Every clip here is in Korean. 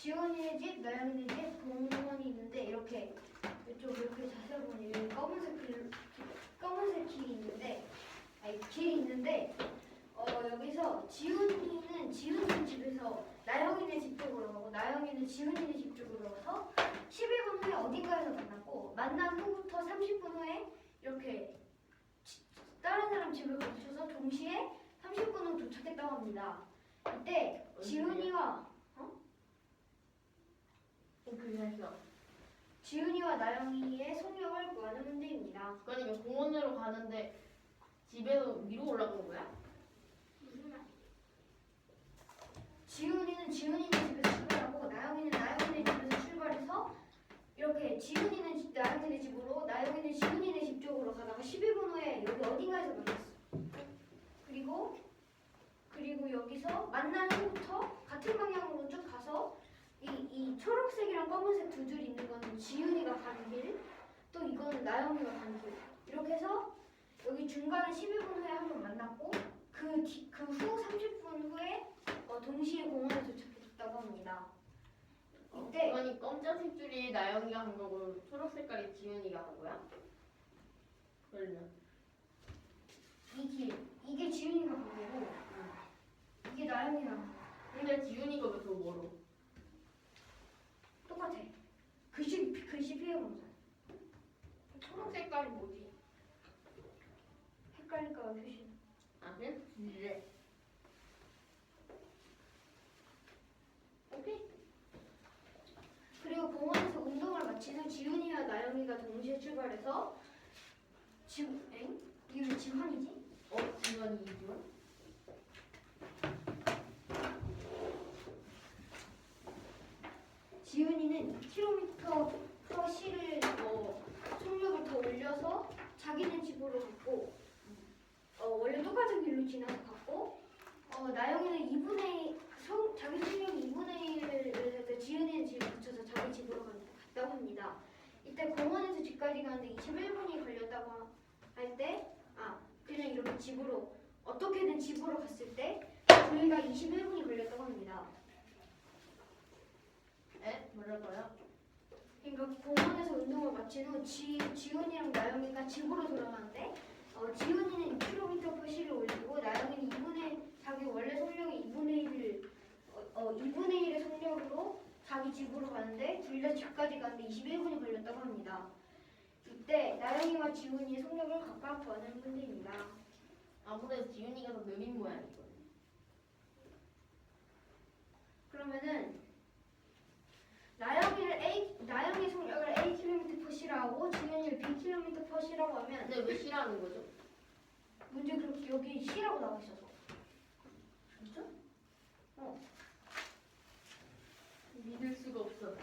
지훈이네 집, 나영이네 집, 공원이 있는데 이렇게 이쪽 이렇게 자세히 보면 여기 검은색 길이 있는데 길이 있는데 여기서 지훈이는 지훈이 집에서 나영이네 집 쪽으로 가고 나영이는 지훈이네 집 쪽으로 가서 11분 후에 어딘가에서 만났고 만난 후부터 30분 후에 이렇게 다른 사람 집을 거쳐서 동시에 30분 후 도착했다고 합니다. 이때 지훈이와 지훈이와 나영이의 속력을 구하는 문제입니다. 그러니까 공원으로 가는데 집에서 위로 올라가는 거야? 무슨 말? 지훈이는 지훈이네 집에서 출발하고 나영이는 나영이네 집에서 출발해서 이렇게 지훈이는 나영이네 집으로 나영이는 지훈이네 집 쪽으로 가다가 11분 후에 여기 어딘가에서 만났어. 그리고 여기서 만난 후부터 같은 방향으로 쭉 가서 이 초록색이랑 검은색 두 줄 있는 거는 지훈이가 가는 길, 또 이거는 나영이가 가는 길. 이렇게 해서 여기 중간에 11분 후에 한 번 만났고 그 후 30분 후에 동시에 공원에 도착했다고 합니다. 이때 아니 검정색 줄이 나영이가 한 거고 초록 색깔이 지훈이가 한 거야? 그러면 이게 지훈이가 간 거고 이게 나영이가 간 거야. 근데 지훈이가 왜 더 멀어? 똑같아. 글씨 피해 검사. 초록 색깔이 뭐지? 헷갈릴까 봐 표시. 아 그래? 네. 오케이. 그리고 공원에서 운동을 마친 후 지훈이와 나영이가 동시에 출발해서 이게 왜 지환이지? 지훈이 이분? 지훈이는 2km/h를 속력을 더 올려서 자기네 집으로 갔고 원래 똑같은 길로 지나서 갔고 나영이는 자기 속력이 2분의 1을 해서 지훈이는 집에 붙여서 자기 집으로 갔다고 합니다. 이때 공원에서 집까지 가는데 21분이 걸렸다고 할 때 그냥 이렇게 집으로 어떻게든 집으로 갔을 때 저희가 21분이 걸렸다고 합니다. 뭐라고요? 그러니까 공원에서 운동을 마친 후 지훈이랑 나영이가 집으로 돌아가는데 지훈이는 6km/h를 올리고 나영이는 자기 원래 속력의 2분의 1의 속력으로 자기 집으로 가는데 둘 다 집까지 가는데 21분이 걸렸다고 합니다. 이때 나영이와 지훈이의 속력을 각각 구하는 문제입니다. 아무래도 지훈이가 더 느린 모양이거든. 그러면은 나영이 속력을 a km/h라고 지훈이를 b km/h라고 하면 근데 왜 싫어하는 거죠? 문제 그렇게 여기 c라고 나와 있어서. 진짜? 믿을 수가 없어.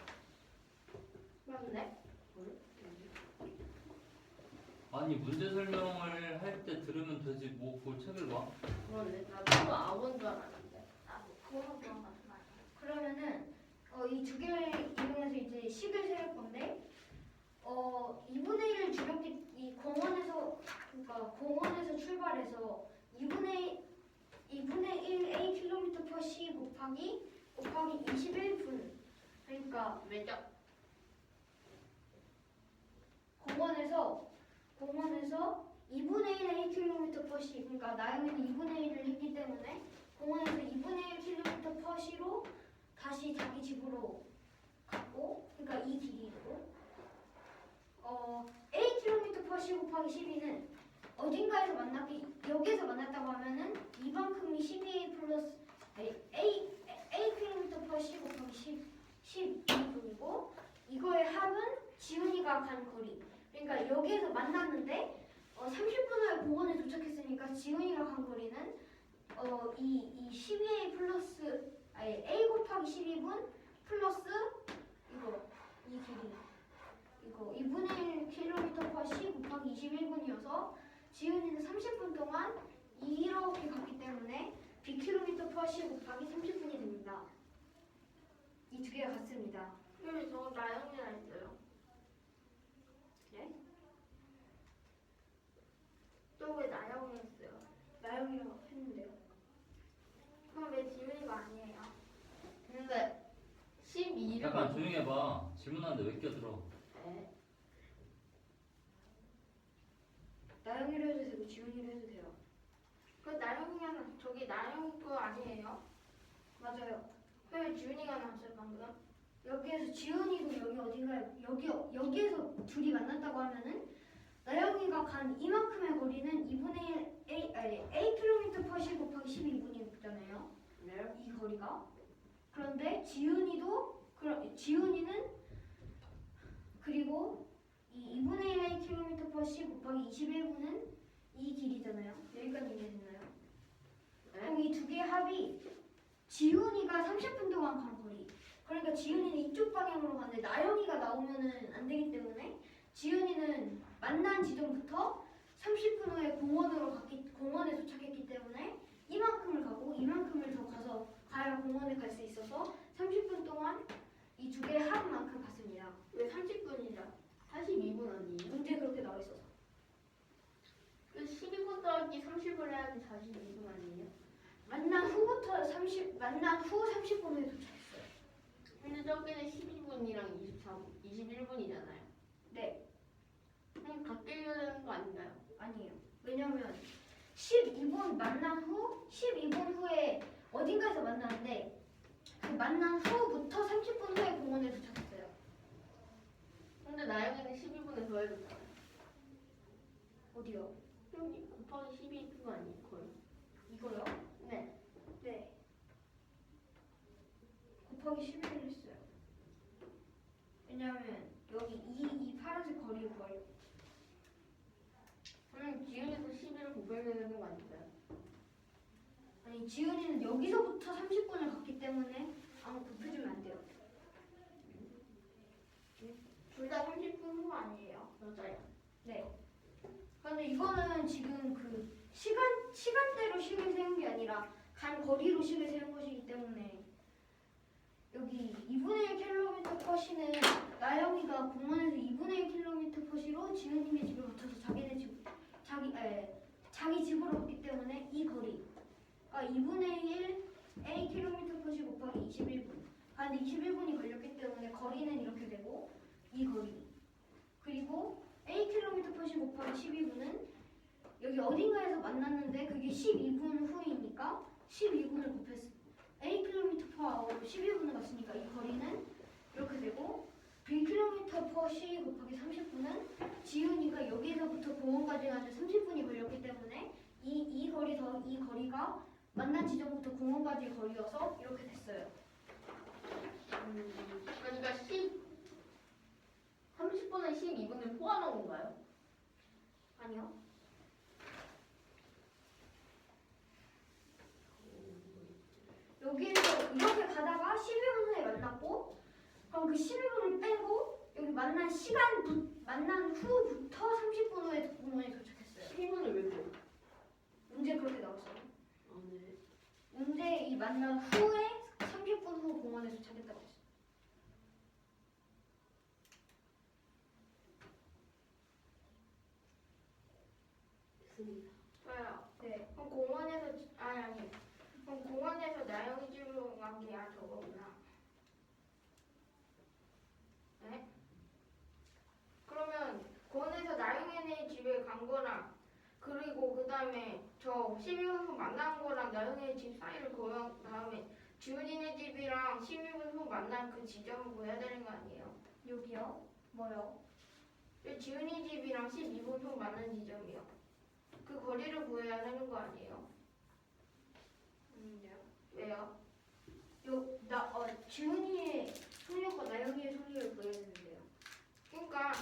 맞네? 아니 문제 설명을 할 때 들으면 되지 뭐 그 책을 봐? 그런데 나도 아원 줄 알았는데. 그거랑 그런 같은 말. 그러면은 이 두 개를 이용해서 이제 식을 세울 건데 2분의 1을 주력기 이 공원에서 출발해서 2분의 1 a km/c 곱하기 21분 그러니까 왜죠? 공원에서 2분의 1 a km/c 그러니까 나영이는 2분의 1을 했기 때문에 공원에서 2분의 1 km/c로 다시 자기 집으로 갔고 그러니까 이 길이고 a km/c 곱하기 12는 어딘가에서 여기에서 만났다고 하면은 이만큼이 12a 플러스 a km/c 곱하기 12분이고 이거의 합은 지훈이가 간 거리 그러니까 여기에서 만났는데 30분 후에 공원에 도착했으니까 지훈이가 간 거리는 이 12a 플러스 a 곱하기 12분 플러스 이 길이 이거 2분의 1 km/c 곱하기 21분이어서 지훈이는 30분 동안 이렇게 갔기 때문에 b km/c 곱하기 30분이 됩니다. 이 두 개가 같습니다. 근데 저 나영이랑 했어요. 네? 또 왜 나영이 했어요? 나영이랑 했는데요. 그럼 왜 지훈이가 아니에요? 근데 조용히 해봐. 질문하는데 왜 끼어들어? 네. 나영이로 해도 되고 지훈이로 해도 돼요. 그 나영이는 저기 나영 거 아니에요? 맞아요. 왜 지훈이가 나왔어요 방금? 여기에서 지훈이도 여기 어딘가에 여기에서 둘이 만났다고 하면은 나영이가 간 이만큼의 거리는 2분의 A km per s 곱하기 12분이잖아요. 네. 이 거리가. 그런데 지훈이는 그리고 이 2분의 1 A km per s 곱하기 21분은 이 길이잖아요. 여기까지 이해됐나요? 네. 그럼 이 두 개의 합이 지훈이가 30분 동안 간 거리. 그러니까 지훈이는 이쪽 방향으로 갔는데 나영이가 나오면은 안 되기 때문에 지훈이는 만난 지점부터 30분 후에 공원에 도착했기 때문에 이만큼을 가고 이만큼을 더 가야 공원에 갈 수 있어서 30분 동안 이 두 개의 합만큼 갔습니다. 왜 30분이죠? 42분 아니에요? 문제 그렇게 나와 있어서. 그 12분 더하기 30을 해야지 42분 아니에요? 만난 후 30분 후에 도착했어요. 근데 저기는 12분이랑 21분이잖아요. 네, 그럼 같게 읽어야 되는 거 아닌가요? 아니에요. 왜냐면 12분 만난 후 12분 후에 어딘가에서 만나는데 그 만난 후부터 30분 후에 공원에 도착했어요. 근데 나영이는 12분에 더해줬잖아요. 어디요? 여기 곱하기 12분 아니에요? 거의. 이거요? 네. 네. 곱하기 11을 했어요. 왜냐하면 여기 이 파란색 거리를 구하려고. 그럼 지훈이도 11을 곱해야 되는 거 아닌가요? 아니 지훈이는 여기서부터 30분을 갔기 때문에 아무 곱해주면 안 돼요. 둘 다 30분 후 아니에요? 맞아요. 네. 그런데 이거는 지금 그 시간대로 식을 세운 게 아니라 간 거리로 식을 세운 것이기 때문에 여기 2분의 1 킬로미터 퍼 시는 나영이가 공원에서 2분의 1 킬로미터 퍼 시로 지훈님의 집을 거쳐서 자기 집으로 갔기 때문에 이 거리가 2분의 1 A 킬로미터 퍼 시 곱하기 21분. 한 21분이 걸렸기 때문에 거리는 이렇게 되고 이 거리. 그리고 A 킬로미터 퍼 시 곱하기 12분은 여기 어딘가에서 만났는데 그게 12분 후이니까 12분을 곱했어. A 킬로미터 퍼 아워로 12분을 갔으니까 이 거리는 이렇게 되고 B 킬로미터 퍼 시 곱하기 30분은 지훈이가 여기서부터 공원까지 가는데 30분이 걸렸기 때문에 이 거리 더 이 거리가 만난 지점부터 공원까지의 거리여서 이렇게 됐어요. 그러니까 30분에 12분을 포함한 건가요? 아니요. 여기에서 이렇게 가다가 12분 후에 만났고 그럼 그 12분을 빼고 여기 만난 후부터 30분 후에 공원에 도착했어요. 12분을 왜 빼요? 문제 그렇게 나왔어요. 아, 네. 문제 이 만난 후에 30분 후 공원에 도착했다고 했어요. 됐습니다. 저요. 네. 그럼 공원에서 아니. 그럼 공원에서 나영이 집으로 간 게 저거구나. 네? 그러면 공원에서 나영이네 집에 간 거랑 그리고 그 다음에 저 12분 후 만난 거랑 나영이 집 사이를 거한 다음에 지훈이네 집이랑 12분 후 만난 그 지점을 보여야 되는 거 아니에요? 여기요? 뭐요? 지훈이 집이랑 12분 후 만난 지점이요. 그 거리를 구해야 되는 거 아니에요? 왜요? 지훈이의 속력과 나영이의 속력을 구해야 되는데요. 그러니까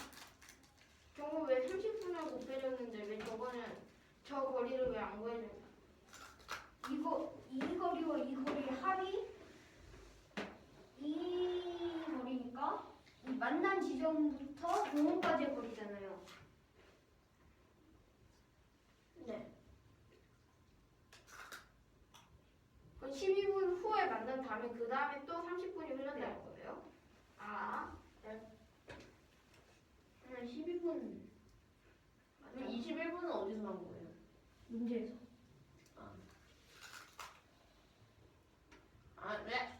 저거 왜 30분을 곱해줬는데 왜 저거는 저 거리를 왜 안 구해줘요? 이 거리와 이 거리의 합이 이 거리니까 이 만난 지점부터 공원까지의 거리잖아요. 네. 그럼 12분 후에 만난 다음에 그 다음에 또 30분이 흘렀다는 거예요? 아, 그러면 12분. 그럼 21분은 어디서 난 거예요? 문제에서. 아, 네.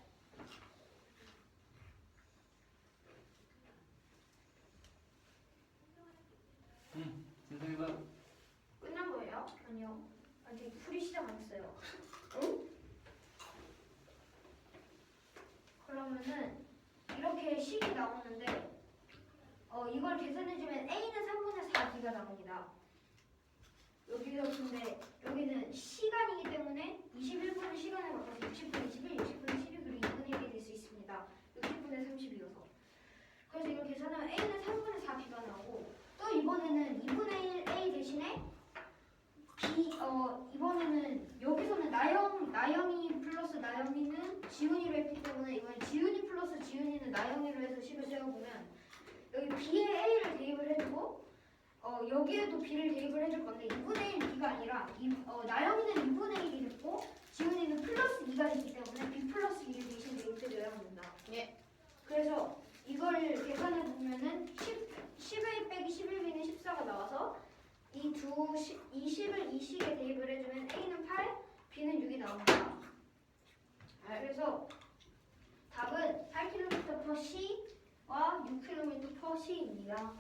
하면은 이렇게 식이 나오는데 이걸 계산해주면 A는 3분의 4B가 나옵니다. 여기서 근데 여기는 시간이기 때문에 21분을 시간을 바꿔서 60분 21, 60분 12 그리고 2분의 1이 될 수 있습니다. 60분의 30이어서. 그래서 이걸 계산하면 A는 3분의 4B가 나오고 또 이번에는 2분의 1 A 대신에 이번에는 여기서는 나영이 플러스 나영이는 지훈이로 했기 때문에 이번에 지훈이 플러스 지훈이는 나영이로 해서 식을 세워보면 여기 B에 A를 대입을 해주고 여기에도 B를 대입을 해줄 건데 2분의 1 B가 아니라 나영이는 2분의 1이 됐고 지훈이는 플러스 2가 됐기 때문에 B 플러스 2를 대신 대입해줘야 합니다. 예. 그래서 이걸 계산해보면은 10A 빼기 11B는 14가 나와서 이 10을 이 식에 대입을 해주면 A는 8, B는 6이 나옵니다. 그래서 답은 8km/C와 6km/C입니다.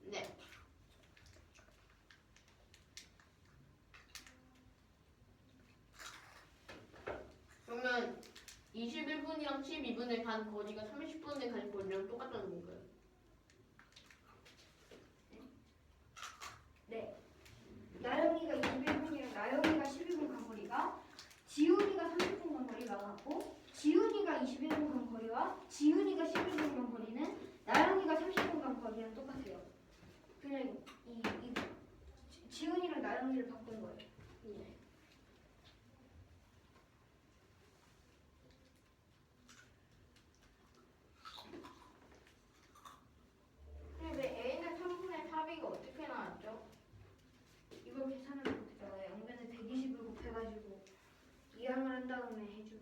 네. 그러면 21분이랑 12분을 간 거리가 30분을 간 거리랑 똑같다는 건가요? 네. 나영이가 21분이랑 나영이가 12분 간 거리가 지훈이가 30분 간 거리가 나왔고 지훈이가 21분 간 거리와 지훈이가 12분 간 거리는 나영이가 30분 간 거리랑 똑같아요. 그냥 지훈이랑 나영이를 바꾼 거예요. 네. 근데 왜 A는 3분의 4B가 어떻게 나왔죠? 이걸 계산하면 어떻게 나와요? 양변에 120을 곱해가지고 이항을 한 다음에 해주면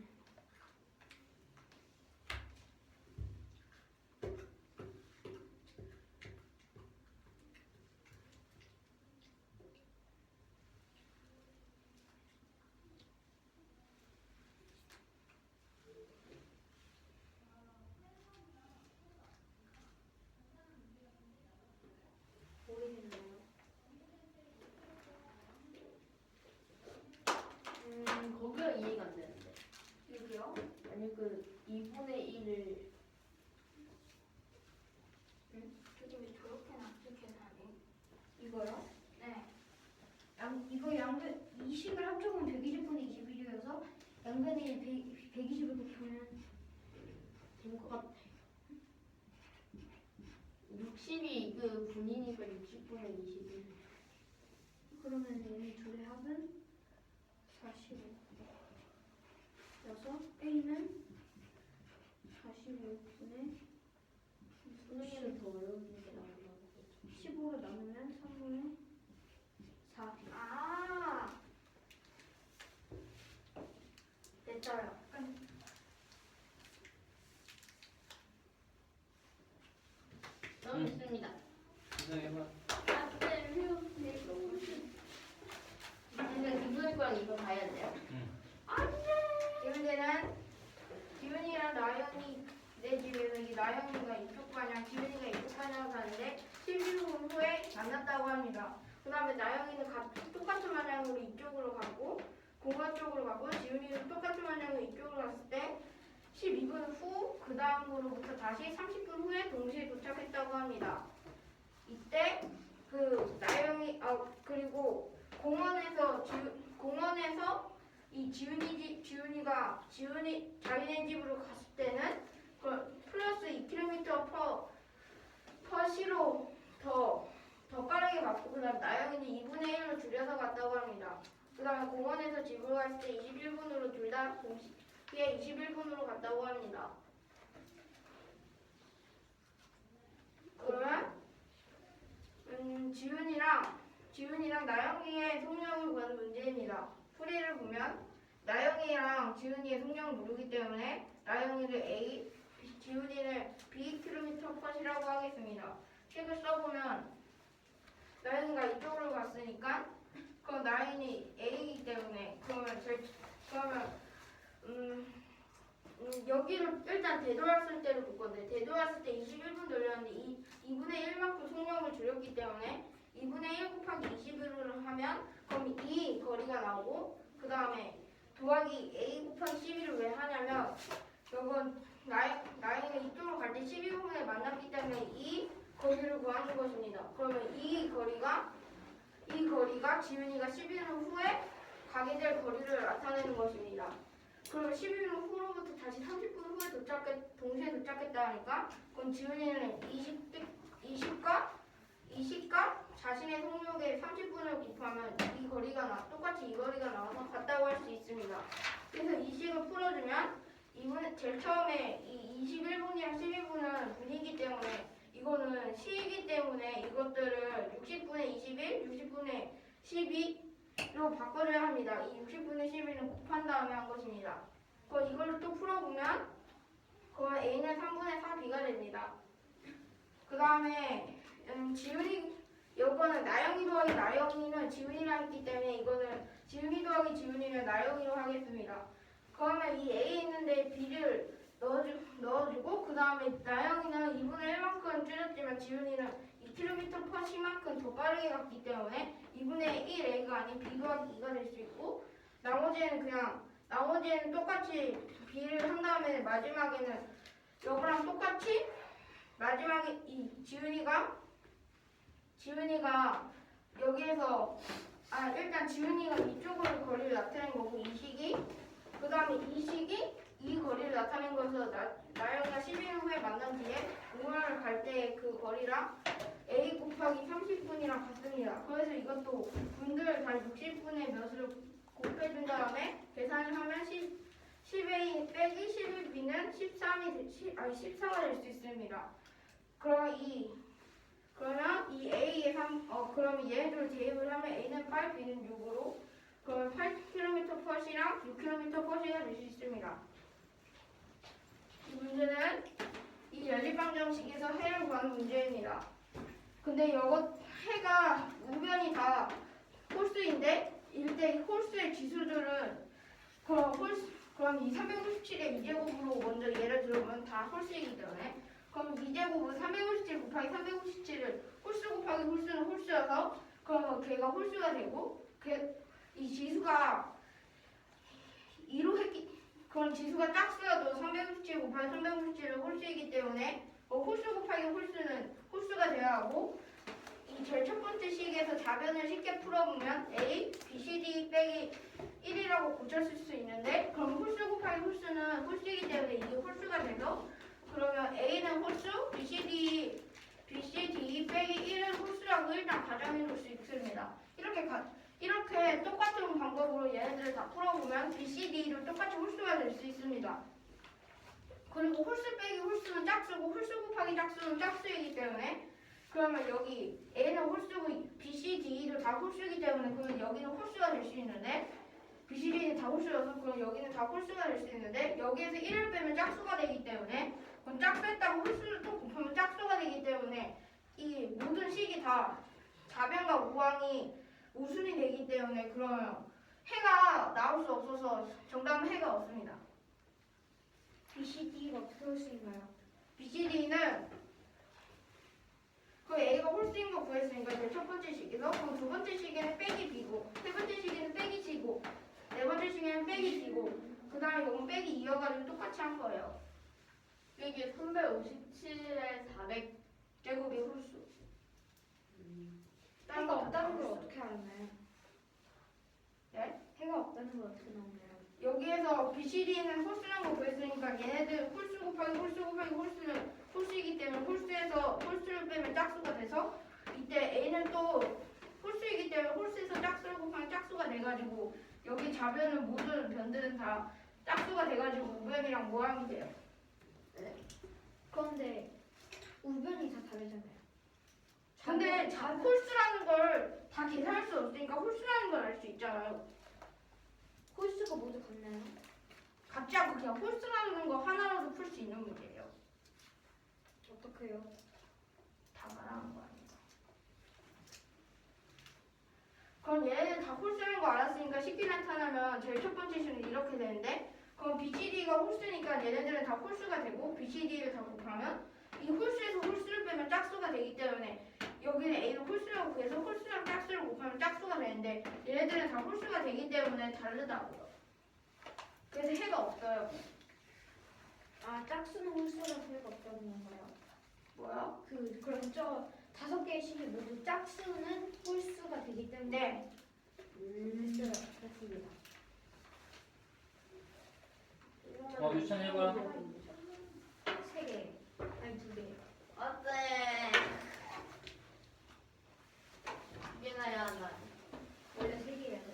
보이겠나요? 거기가 이해가 안 되는데. 여기요? 아니 그 2분의 1을 저기 왜 저렇게 놨지 계산이? 이거요? 네. 이거 양변 이 식을 합쳐보면 120분의 21이어서 양변에 120을 곱하면 된 것 같아. 60이 그 분이니까 60분의 21. 그러면 얘네 둘의 합은 45. 그래서 A는 45분의 선생님은 더 어려운 게 나온다고. 15로 나누면 3분의 4. 아. 됐어요. 너무 있습니다. 세상에 안돼 근데 이분의 거랑 이거 봐야 돼요? 이 문제는 지훈이랑 나영이 내 집에서 이 나영이가 이쪽 반향, 지훈이가 이쪽 반향을 가는데 11분 후에 만났다고 합니다. 그 다음에 나영이는 똑같은 방향으로 이쪽으로 가고 공간 쪽으로 가고 지훈이는 똑같은 방향으로 이쪽으로 갔을 때 12분 후 그 다음으로부터 다시 30분 후에 동시에 도착했다고 합니다. 이때 그 나영이 그리고 공원에서 이 지훈이가 자기네 집으로 갔을 때는 플러스 2km/C로 더 빠르게 갔고 그 다음 나영이는 2분의 1로 줄여서 갔다고 합니다. 그 다음에 공원에서 집으로 갔을 때 21분으로 둘 다 동시에 21분으로 갔다고 합니다. 그러면 지훈이랑 나영이의 속력을 구하는 문제입니다. 풀이를 보면 나영이랑 지훈이의 속력을 모르기 때문에 나영이를 A, 지훈이를 B km/S라고 하겠습니다. 식을 써보면 나영이가 이쪽으로 갔으니까 그럼 나영이 A이기 때문에 여기를 일단 되돌았을 때를 볼 건데 되돌았을 때 21분 돌렸는데 2분의 1만큼 속력을 줄였기 때문에 2분의 1 곱하기 21을 하면 그럼 이 거리가 나오고 그 다음에 더하기 A 곱하기 12를 왜 하냐면 이 거리를 구하는 것입니다. 그러면 이 거리가 지훈이가 11분 후에 가게 될 거리를 나타내는 것입니다. 그러면 11분 후로부터 다시 30분 후에 동시에 도착했다 하니까 그럼 지훈이는 20과 자신의 속력의 30분을 곱하면 똑같이 이 거리가 나와서 같다고 할 수 있습니다. 그래서 이 식을 풀어주면 이번에 제일 처음에 이 21분이랑 12분은 분이기 때문에 이거는 시이기 때문에 이것들을 60분의 21, 60분의 12로 바꿔줘야 합니다. 이 60분의 12는 곱한 다음에 한 것입니다. 그럼 이걸 또 풀어보면 그러면 A는 3분의 4B가 됩니다. 그 다음에 지훈이 이거는 나영이 더하기 나영이는 지훈이랑 있기 때문에 이거는 지훈이 더하기 지훈이를 나영이로 하겠습니다. 그러면 이 A에 있는데 B를 넣어주고 그 다음에 나영이는 2분의 1만큼 줄였지만 지훈이는 2km/sh만큼 더 빠르게 갔기 때문에 2분의 1A가 아닌 B 더하기 2가 될 수 있고 나머지는 똑같이 B를 한 다음에 마지막에는 이거랑 똑같이 마지막에 이 지훈이가 여기에서 일단 지훈이가 이쪽으로 거리를 나타낸 거고 이 식이 그 다음에 이 식이 이 거리를 나타낸 거에서 나영이가 12분 후에 만난 뒤에 공원을 갈 때 그 거리랑 A 곱하기 30분이랑 같습니다. 그래서 이것도 분들 다 60분의 몇을 곱해준 다음에 계산을 하면 10A 빼기 11B는 13가 될 수 있습니다. 그러면 이 A에 그러면 얘네들을 대입을 하면 A는 8, B는 6으로 그러면 8km/sh랑 6km/sh가 될 수 있습니다. 이 문제는 이 연립방정식에서 해를 구하는 문제입니다. 근데 해가 우변이 다 홀수인데 이때 이 홀수의 지수들은 그럼 이 357의 2제곱으로 먼저 예를 들어보면 다 홀수이기 때문에 그럼 2제곱은 357 곱하기 357을 홀수 곱하기 홀수는 홀수여서 그러면 걔가 홀수가 되고 이 지수가 2로 그럼 지수가 짝수여도 357 곱하기 357은 홀수이기 때문에 홀수 곱하기 홀수는 홀수가 되어야 하고 이 제일 첫 번째 식에서 답변을 쉽게 풀어보면 A, B, C, D 빼기 1이라고 고쳤을 수 있는데 그럼 홀수 곱하기 홀수는 홀수이기 때문에 이게 홀수가 돼서 그러면 A는 홀수, B, C, D 빼기 1은 홀수라고 일단 가정해 볼 수 있습니다. 이렇게 똑같은 방법으로 얘네들을 다 풀어보면 B, C, D도 똑같이 홀수가 될 수 있습니다. 그리고 홀수 빼기 홀수는 짝수고 홀수 곱하기 짝수는 짝수이기 때문에 그러면 여기 A는 홀수고 B, C, D도 다 홀수이기 때문에 그러면 여기는 홀수가 될 수 있는데 B, C, D는 다 홀수여서 그럼 여기는 다 홀수가 될 수 있는데 여기에서 1을 빼면 짝수가 되기 때문에 그럼 짝수했다고 홀수를 또 곱하면 짝수가 되기 때문에 이 모든 식이 다 좌변과 우항이 우순이 되기 때문에 그러면 해가 나올 수 없어서 정답은 해가 없습니다. BCD가 어떻게 홀수인가요? BCD는 그 A가 홀수인 거 구했으니까 제일 첫 번째 식에서 그럼 두 번째 식에는 빼기 B고 세 번째 식에는 빼기 C고 네 번째 식에는 빼기 D고 그 다음에 이건 빼기 2여가지고 똑같이 한 거예요. 이게 357에 400 제곱이 홀수. 해가 없다는 걸 어떻게 알았나요? 네? 해가 없다는 걸 어떻게 나오나요? 여기에서 BCD는 홀수란 거 구했으니까 얘네들 홀수 곱하기 홀수는 홀수이기 때문에 홀수에서 홀수를 빼면 짝수가 돼서 이때 A는 또 홀수이기 때문에 홀수에서 짝수를 곱하면 짝수가 돼가지고 여기 좌변은 모든 변들은 다 짝수가 돼가지고 우변이랑 모항이 돼요. 그런데 우변이 다 다르잖아요. 근데 홀수라는 걸 다 계산할 수 없으니까 홀수라는 걸 알 수 있잖아요. 홀수가 모두 같나요? 같지 않고 그냥 홀수라는 거 하나로도 풀 수 있는 문제예요. 어떻게요? 다 말하는 거 아니에요. 그럼 얘네들 다 홀수라는 거 알았으니까 쉽게 나타나면 제일 첫 번째 식은 이렇게 되는데 그럼 BCD가 홀수니까 얘네들은 다 홀수가 되고 BCD를 다 곱하면 이 홀수에서 홀수를 빼면 짝수가 되기 때문에 여기는 A는 홀수라고 구해서 홀수랑 짝수를 곱하면 짝수가 되는데 얘네들은 다 홀수가 되기 때문에 다르다고요. 그래서 해가 없어요. 짝수는 홀수라서 해가 없다는 건가요? 뭐요? 그럼 저 5개의 식이 모두 짝수는 홀수가 되기 때문에 네. 됐어요. 됐습니다. 유찬이 해봐. 3개 아니 2개. 어때? 이게 나야 한다. 원래 3개여야 돼.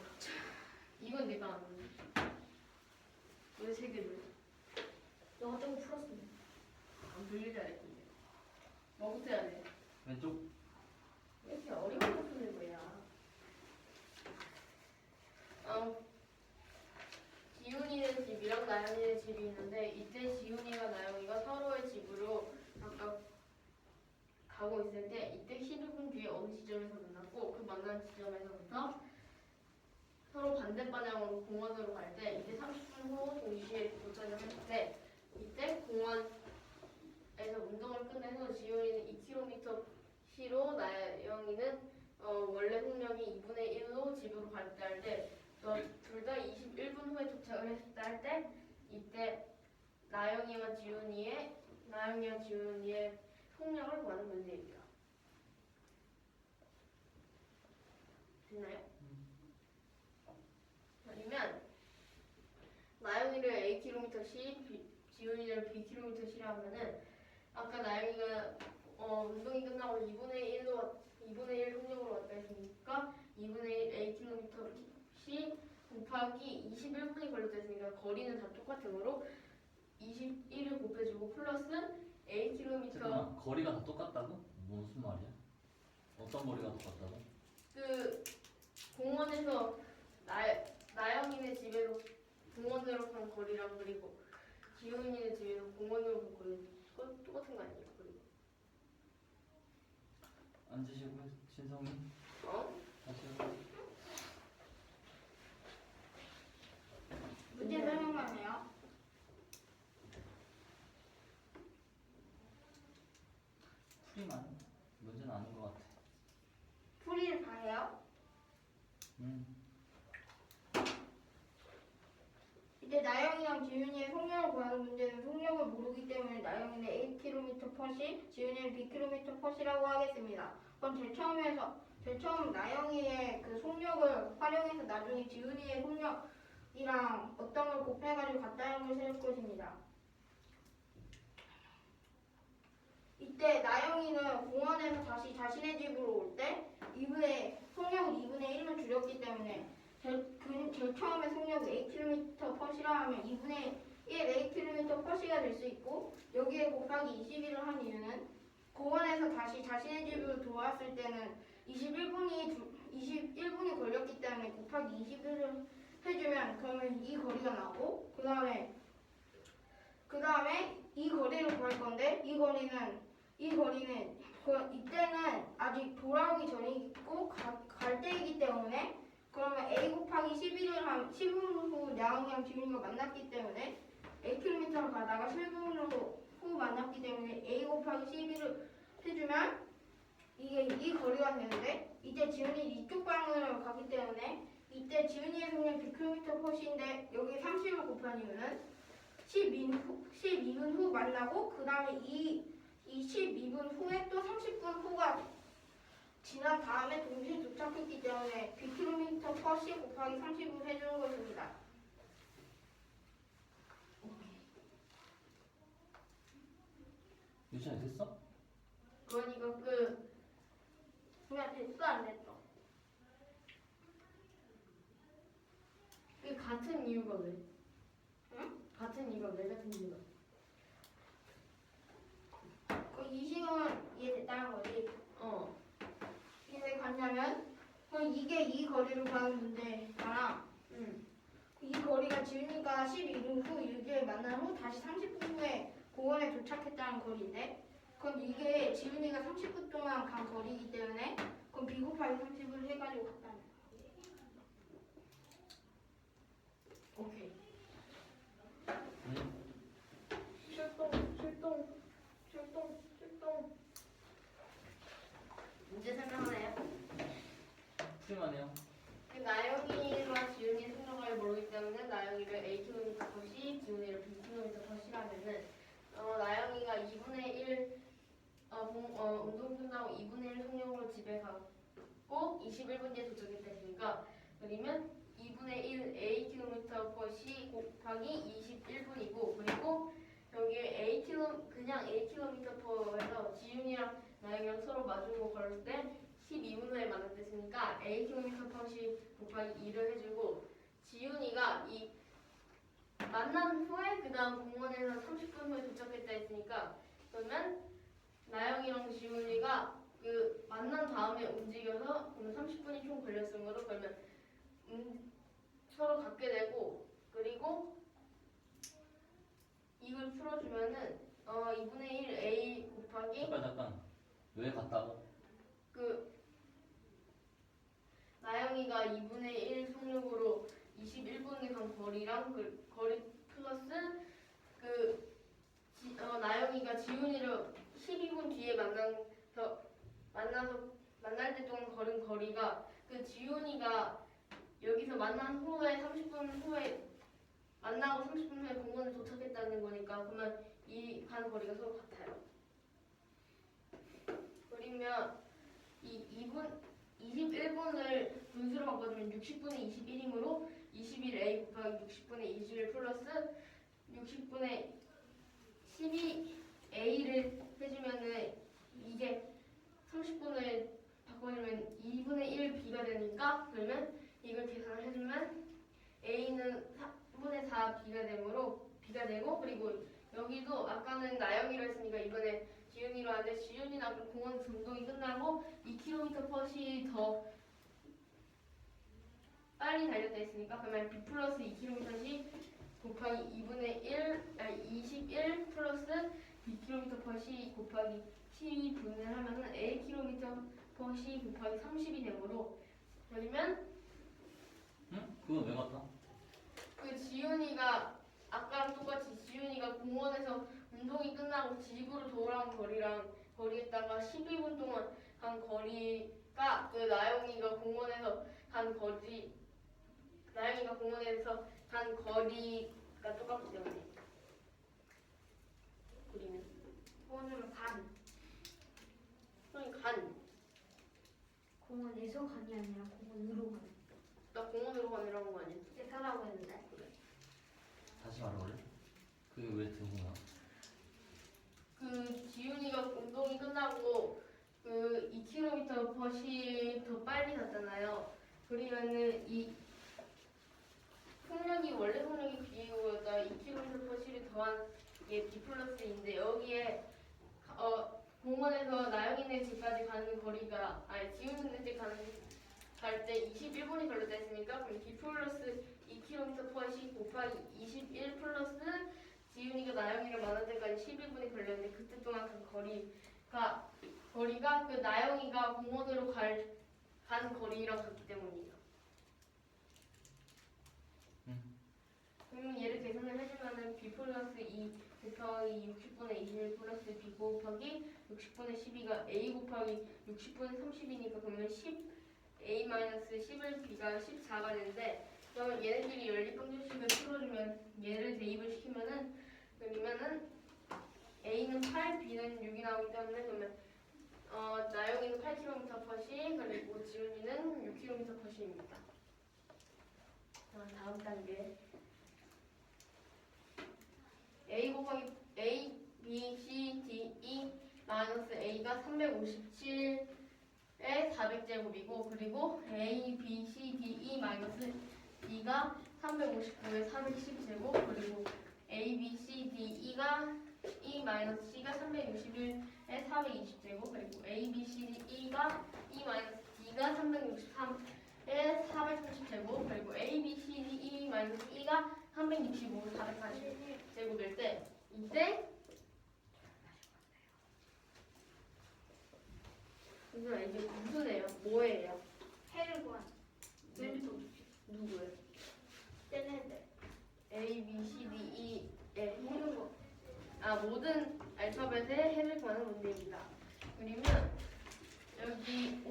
이건 내가 안 하는데. 왜 3개를? 너가 조금 풀었으면. 안 돌리자 했는데. 뭐부터 해야 돼? 왼쪽. 왜 이렇게 어려운 거 쓰는 거야? 지훈이네 집이랑 나영이네 집이 있는데 이때 지훈이가 나영이가 서로의 집으로 각각 가고 있을 때 이때 11분 뒤에 어느 지점에서 만났고 그 만난 지점에서부터 서로 반대 방향으로 공원으로 갈 때 이때 30분 후 동시에 도착을 했을 때 이때 공원에서 운동을 끝내서 지훈이는 2km/시로 나영이는 원래 속력이 2분의 1로 집으로 갈 때 할 때 둘 다 21분 후에 도착을 했다 할 때 이때 나영이와 지훈이의 속력을 구하는 문제입니다. 됐나요? 아니면 나영이를 A km/h, 지훈이를 B km/h라 하면은 아까 나영이가 운동이 끝나고 2분의 1 속력으로 왔다 했으니까 2분의 1 A km/h 곱하기 21분이 걸렸다 했으니까 거리는 다 똑같으므로 21을 곱해주고 플러스 A km 잠깐만, 거리가 다 똑같다고? 무슨 말이야? 어떤 거리가 똑같다고? 그 공원에서 나영이네 집에서 공원으로 간 거리랑 그리고 지훈이네 집에서 공원으로 간 거리 똑같은 거 아니에요? 그리고 앉으시고 신성이. 다시 해봐. 문제 설명만 해요. 풀이만. 문제는 아닌 것 같아. 풀이를 다 해요. 이제 나영이랑 지윤이의 속력을 구하는 문제는 속력을 모르기 때문에 나영이는 8km/s, 지윤이는 bkm/s라고 하겠습니다. 그럼 제일 처음 나영이의 그 속력을 활용해서 나중에 지윤이의 속력이랑 어떤 걸 곱해가지고 같다는 걸 세울 것입니다. 이때 나영이는 공원에서 다시 자신의 집으로 올 때 속력을 2분의 1로 줄였기 때문에 제일 처음에 속력을 8km/s라 하면 2분의 1 8km/s가 될 수 있고 여기에 곱하기 21을 한 이유는 공원에서 다시 자신의 집으로 돌아왔을 때는 21분이 걸렸기 때문에 곱하기 21을 해주면 그러면 이 거리가 나오고 그 다음에 이 거리를 구할 건데 이 거리는 이때는 아직 돌아오기 전이고 갈 때이기 때문에 그러면 A 곱하기 11분 후 나영이랑 지훈이가 만났기 때문에 8km를 가다가 11분 후 만났기 때문에 A 곱하기 11을 해주면 이 거리가 되는데 이때 지훈이 이쪽 방향으로 가기 때문에 이때 지훈이의 속력 100km/s인데 여기 30을 곱한 이유는 12분 후 만나고 그 다음에 이 12분 후에 또 30분 후가 지난 다음에 동시에 도착했기 때문에 100km/s 곱하기 30을 해주는 것입니다. 유찬이 됐어? 그러니까 그냥 됐어 안 됐어? 그 같은 이유가 왜? 응? 같은 이유가 왜 같은 이유가? 이 식은 이해됐다는 거지. 이게 왜 같냐면 이게 이 거리를 구하는 문제잖아. 이 거리가 지훈이가 12분 후 여기에 만난 후 다시 30분 후에 공원에 도착했다는 거리인데 그럼 이게 지훈이가 30분 동안 간 거리이기 때문에 그럼 B 곱하기 30을 해가지고 갔다는 거야. 오케이. 응. 출동. 문제 설명하나요? 풀이만 해요. 나영이와 지훈이 속력을 모르기 때문에 나영이를 A km/s, 지훈이를 B km/s라면은 나영이가 2분의 1 운동 끝나고 2분의 1 속력으로 집에 가고 21분 뒤에 도착했다 했으니까 그러면 2분의 1 a km/c 곱하기 21분이고 그리고 여기에 그냥 a km/해서 지윤이랑 나영이랑 서로 마주보고 걸을 때 12분 후에 만났다 했으니까 a km/c 곱하기 2를 해주고 지윤이가 이 만난 후에 그 다음 공원에서 30분 후에 도착했다 했으니까 그러면 나영이랑 지훈이가 그 만난 다음에 움직여서 그러면 30분이 총 걸렸으므로 그러면 서로 갖게 되고 그리고 이걸 풀어주면은 2분의 1 a 곱하기 잠깐 왜 같다고? 그 나영이가 2분의 1 속력으로 21분을 간 거리랑 그 거리 플러스 나영이가 지훈이를 12분 뒤에 만날 때 동안 걸은 거리가 그 지훈이가 여기서 만난 후에 30분 후에 만나고 30분 후에 공원에 도착했다는 거니까 그러면 이 간 거리가 서로 같아요. 그러면 이 21분을 분수로 바꿔주면 60분의 21이므로 21a 곱하기 60분의 21 플러스 60분의 12a를 해주면은 이게 30분을 바꿔주면 2분의 1 b가 되니까 그러면 이걸 계산을 해주면 a는 3분의 4 b가 되고 그리고 여기도 아까는 나영이라 했으니까 이번에 지윤이로 하는데 지윤이는 아까 공원 운동이 끝나고 2km/h 더 빨리 달렸다 했으니까 그러면 b 플러스 2km/h 곱하기 2분의 21 플러스 bkm/h 곱하기 12분을 하면은 akm/h 곱하기 30이 되므로 그러면 응? 그건 왜 같아? 그 지윤이가 아까랑 똑같이 지윤이가 공원에서 운동이 끝나고 집으로 돌아온 거리에다가 12분 동안 간 거리가 그 나영이가 공원에서 간 거리가 똑같기 때문에 그리면 공원으로 간. 간. 공원에서 간이 아니라 공원으로 간. 나 공원으로 가느라는 거 아니야? 계산하고 했는데. 다시 말해볼래? 그게 왜 드구나? 그 지윤이가 운동이 끝나고 그 2km/h 더 빨리 갔잖아요. 그러면은 이 원래 속력이 b보다 2km/h를 더한 게 b 플러스인데 여기에 공원에서 나영이네 집까지 가는 거리가 지훈이네 집 갈 때 21분이 걸렸다 했으니까 그럼 b 플러스 2km/h 곱하기 21 플러스 지훈이가 나영이를 만날 때까지 12분이 걸렸는데 그때 동안 그 거리가 그 나영이가 공원으로 간 거리랑 같기 때문이에요. 그러면 얘를 계산을 해주면은 b 플러스 2 곱하기 60분의 21 플러스 b 곱하기 60분의 12가 a 곱하기 60분의 30이니까 그러면 10a 마이너스 11b가 14가 되는데 그러면 얘네들이 연립방정식을 풀어주면 얘를 대입을 시키면은 그러면은 a는 8, b는 6이 나오기 때문에 그러면 나영이는 8km/h 그리고 지훈이는 6km/h입니다. 다음 단계 a 곱하기 a, b, c, d, e 마이너스 a가 357의 400제곱이고 그리고 a, b, c, d, e 마이너스 d가 359의 410제곱 그리고 a, b, c, d, e가 e 마이너스 c가 361의 420제곱 그리고 a, b, c, d, e가 e 마이너스 d가 363의 430제곱 그리고 a, b, c, d, e 마이너스 e가 365, 440제곱일 때 이때 이제 무슨 애요? 뭐예요? 해를 구한. 누구예요? 쟤네들. A, B, C, D, E 의 모든 알파벳의 해를 구하는 문제입니다. 그러면 여기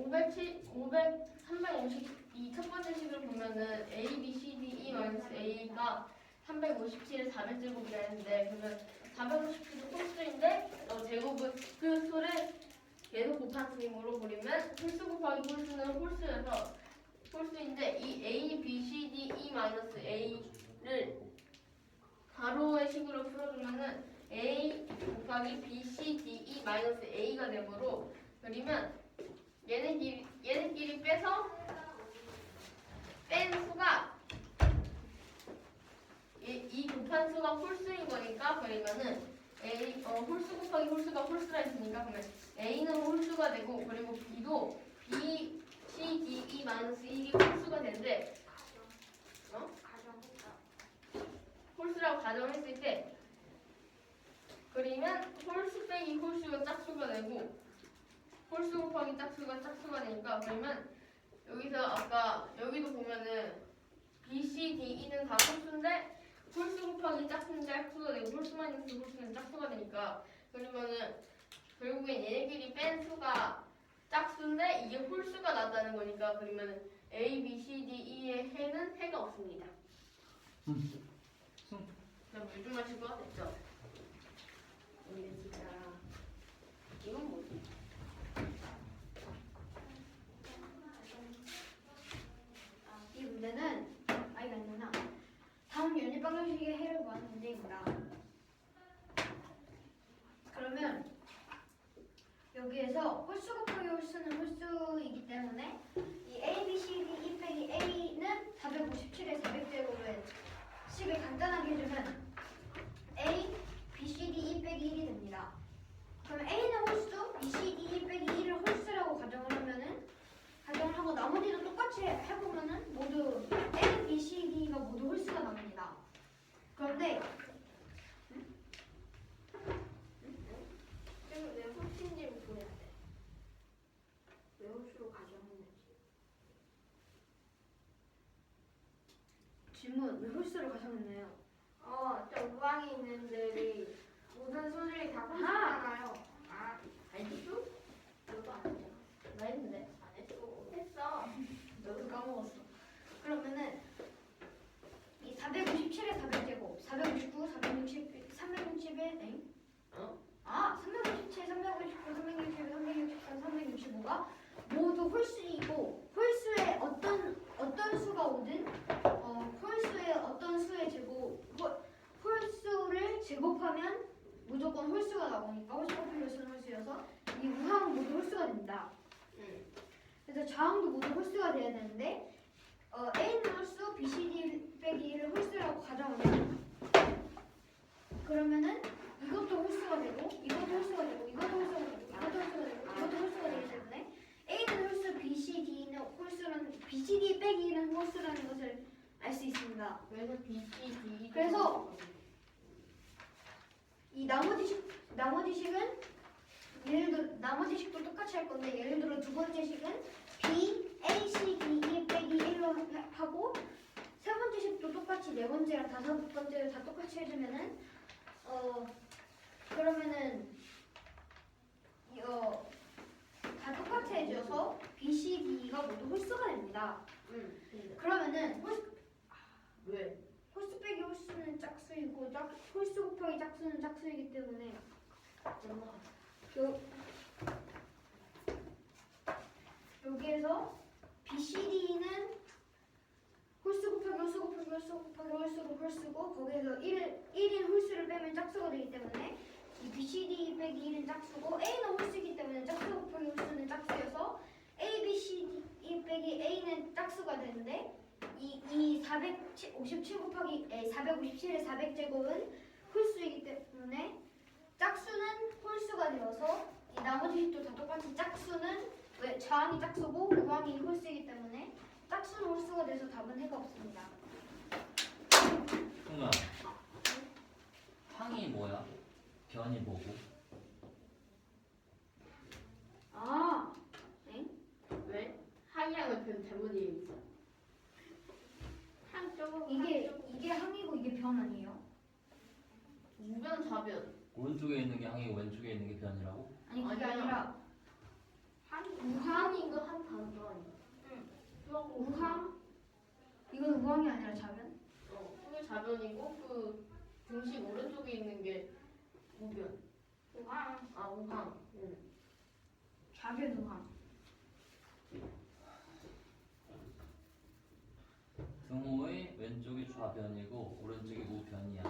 352 첫 번째 식을 보면은 A, B, C, D, E 마이너스 A가 357의 400제곱이라 했는데 그러면 457은 홀수인데 제곱은 그 수를 계속 곱한 스님으로 그리면 홀수 곱하기 홀수는 홀수인데 이 a, b, c, d, e 마이너스 a를 가로의 식으로 풀어주면은 a 곱하기 b, c, d, e 마이너스 a가 되므로 그리면 얘네끼리 빼서 뺀 수가 이 곱한 수가 홀수인 거니까 그러면은 홀수 곱하기 홀수가 홀수라 했으니까 그러면 a는 홀수가 되고 그리고 b도 b, c, d, e 마이너스 1이 홀수가 되는데 가정했다. 홀수라고 가정했을 때 그러면 홀수 빼기 홀수가 짝수가 되고 홀수 곱하기 짝수가 짝수가 되니까 그러면 여기서 아까 여기도 보면은 b, c, d, e는 다 홀수인데 홀수 곱하기 짝수는 짝수가 되고 홀수 마이너스 홀수는 짝수가 되니까 그러면은 결국엔 얘네끼리 뺀 수가 짝수인데 이게 홀수가 났다는 거니까 그러면은 a, b, c, d, e의 해는 해가 없습니다. 그럼 물좀 마시고 됐죠? 이게 진짜 이건 뭐지? 이 문제는 아이가 아니구나. 다음 연립 방정식의 해를 구하는 문제입니다. 그러면 여기에서 홀수 곱하기 홀수는 홀수이기 때문에 이 a, b, c, d, e 빼기 a는 457의 400제곱의 식을 간단하게 해주면 a, b, c, d, e 빼기 1이 됩니다. 그럼 a는 홀수, b, c, d, e 빼기 1을 홀수라고 가정을 하고 나머지도 똑같이 해보면은 모두 a, b, c, d가 모두 홀수가 나옵니다. 그런데 지금 내 홀수인지를 보내야 돼. 왜 홀수로 가정했는지. 질문 왜 홀수를 가정했나요? 저 우방에 있는 데이 모든 수들이 다 홀수잖아요. 아, 알겠어? 너도 안 했잖아. 나 했는데 안 했어. 했어. 너도 까먹었어. 그러면은 이 457의 400제곱, 459, 460, 361, 어? 357, 359, 361, 363, 365가 모두 홀수이고 홀수의 어떤 수가 오든 홀수의 어떤 수의 홀수를 제곱하면 무조건 홀수가 나오니까 홀수 곱하기 홀수는 홀수여서 이 우항은 모두 홀수가 됩니다. 응. 그래서 좌항도 모두 홀수가 돼야 되는데 A는 홀수, B, C, D 빼기 1을 홀수라고 가정하면 그러면은 이것도 홀수가 되고 이것도 홀수가 되고 이것도 홀수가 되고 이것도 홀수가 되고 이것도 홀수가 되기 때문에 A는 홀수, B, C, D는 홀수라는 B, C, D 빼기 1은 홀수라는 것을 알 수 있습니다. 그래서 B, C, D. 그래서 이 나머지 식은 예를 들어 나머지 식도 똑같이 할 건데 예를 들어 두 번째 식은 B, A, C, D, E 빼기 1로 하고 세 번째 식도 똑같이 네 번째랑 다섯 번째를 다 똑같이 해주면은 그러면은 다 똑같이 해줘서 B, C, D가 모두 홀수가 됩니다. 응. 그러면은 왜? 홀수 빼기 홀수는 짝수이고 홀수 곱하기 짝수는 짝수이기 때문에 여기에서 B, C, D는 홀수 곱하기 홀수 곱하기 홀수 곱하기 홀수고 홀수고 거기에서 1인 홀수를 빼면 짝수가 되기 때문에 이 B, C, D 빼기 1은 짝수고 A는 홀수이기 때문에 짝수 곱하기 홀수는 짝수여서 A, B, C, D E 빼기 A는 짝수가 되는데 이 457 곱하기 457의 400제곱은 홀수이기 때문에 짝수는 홀수가 되어서 이 나머지 식도 다 똑같이 짝수는 왜 좌항이 짝수고 우항이 홀수이기 때문에 짝수는 홀수가 돼서 답은 해가 없습니다. 승아, 항이 뭐야? 변이 뭐고? 왜? 항이랑은 별 잘못 이해했어. 한쪽으로 이게 항이고 이게 변 아니에요? 우변 좌변. 오른쪽에 있는 게 항이고 왼쪽에 있는 게 변이라고? 아니 그게 아니야. 아니라 우항인 거한 단어 아니야? 우항? 이건 우항이 아니라 좌변? 그게 좌변이고 그 등식 오른쪽에 있는 게 우변. 우항. 우항. 응. 좌변 우항. 등호의 왼쪽이 좌변이고 오른쪽이 우변이야.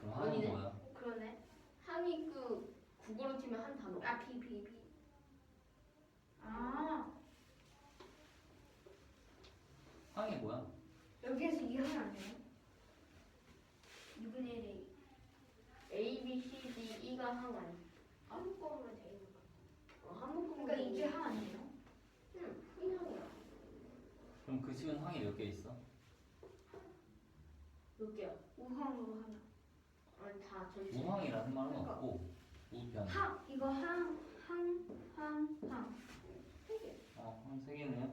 그럼 항은 아니네. 뭐야? 그러네. 항이 그 국어로 치면 한 단어. 아, 비. 아 항이 뭐야? 여기에서 이항 안 돼요? 6분의 1에 A, B, C, D, E가 항 아니. 한 묶음으로 돼 있는 거. 한 묶음으로. 그러니까 이게 항 아니에요? 응, 항이야. 그럼 그 식은 항이 몇 개 있어? 몇 개야? 우항으로 하나. 아니 다 전체. 우항이라는 말은 그러니까. 없고 우변. 항 이거 항. 항 세 개네요.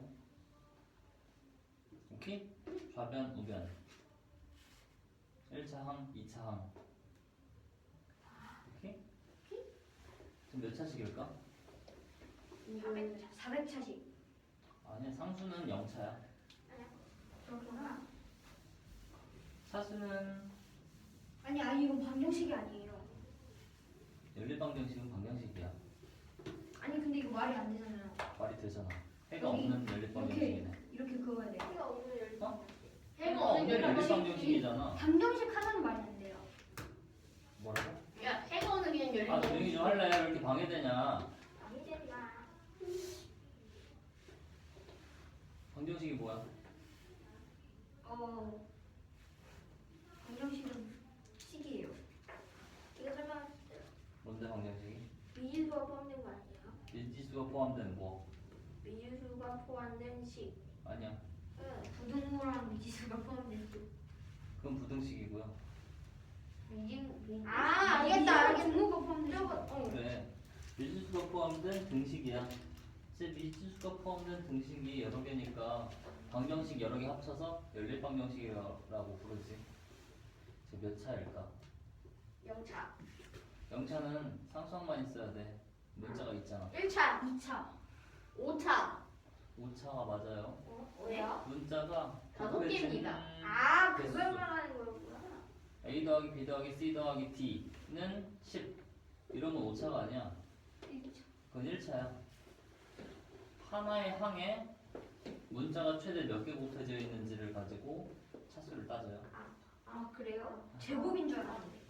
오케이? 좌변, 우변. 1차 항, 2차 항. 오케이? 지금 몇 차식일까? 400차씩. 아니야, 상수는 0차야. 그렇구나. 차수는 아니 이건 방정식이 아니에요. 연립방정식은 방정식이야. 아니 근데 이거 말이 안 되잖아요. 말이 되잖아. 해가 여기 없는 연립방정식이네. 이렇게 그어야 돼요. 해가 없는 열. 어? 해가 없는 연립방정식이잖아. 방정식 하나는 말이 안 돼요. 뭐라고? 야, 해가 오는 그냥 열린 아, 조용히 좀 할래? 왜 이렇게 방해되냐? 아니 된다. 방정식이 뭐야? 방정식은 식이에요. 이거 설명했어요. 뭔데 방정식이? 미지수가 포함된 거 아니에요? 미지수가 포함된 뭐? 미지수가 포함된 식. 아니야. 응. 부등호랑 미지수가 포함된 식. 그건 부등식이고요. 아, 알겠다. 부등호가 포함된 식. 저거. 그래. 미지수가 포함된 등식이야. 이제 미지수가 포함된 등식이 여러 개니까 방정식 여러 개 합쳐서 연립방정식이라고 부르지. 이제 몇 차일까? 영차. 0차는 상수항만 있어야 돼. 문자가 있잖아. 1차. 2차. 5차. 5차가 맞아요. 왜요? 문자가 다섯 개입니다. 아, 개수. 그걸 말하는 거였구나. A 더하기 B 더하기 C 더하기 D는 10. 이러면 5차가 아니야. 1차. 그건 1차야. 하나의 항에 문자가 최대 몇 개 곱해져 있는지를 가지고 차수를 따져요. 아, 그래요? 제곱인 줄 알았는데.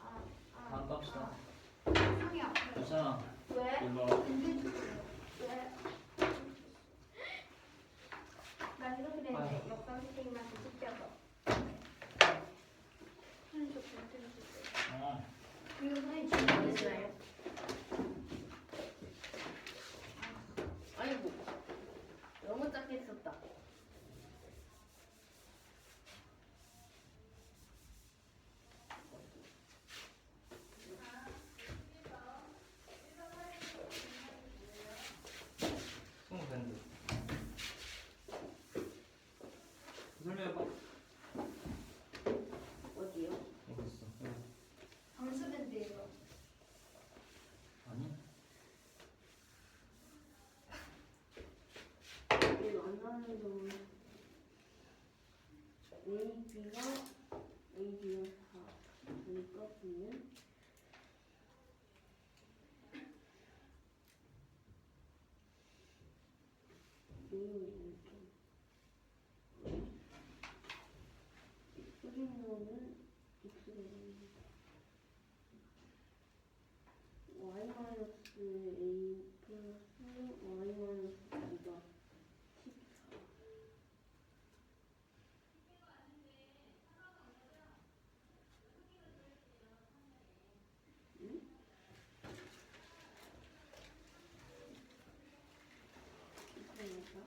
다음 갑시다. 상이 앞에. 괜찮아. 왜? 일로 와. 근데 주세요. 왜? 나 이렇게 되는데 역사 선생님한테 찍혀서. 어. 그리고 선생님 질문 있어요. 아이고. 너무 작게 썼다. 스무 밴드. 설명해봐. 어디요? 여기 있어. 여기. 방수밴드예요. 아니? 이게 만나는 점은 AB가 4. 그러니까 B는 B는 뿌린 거는 X가 되는 Y 마이너스 A 플러스 Y 마이너스 B가 14. 응? 이상하다.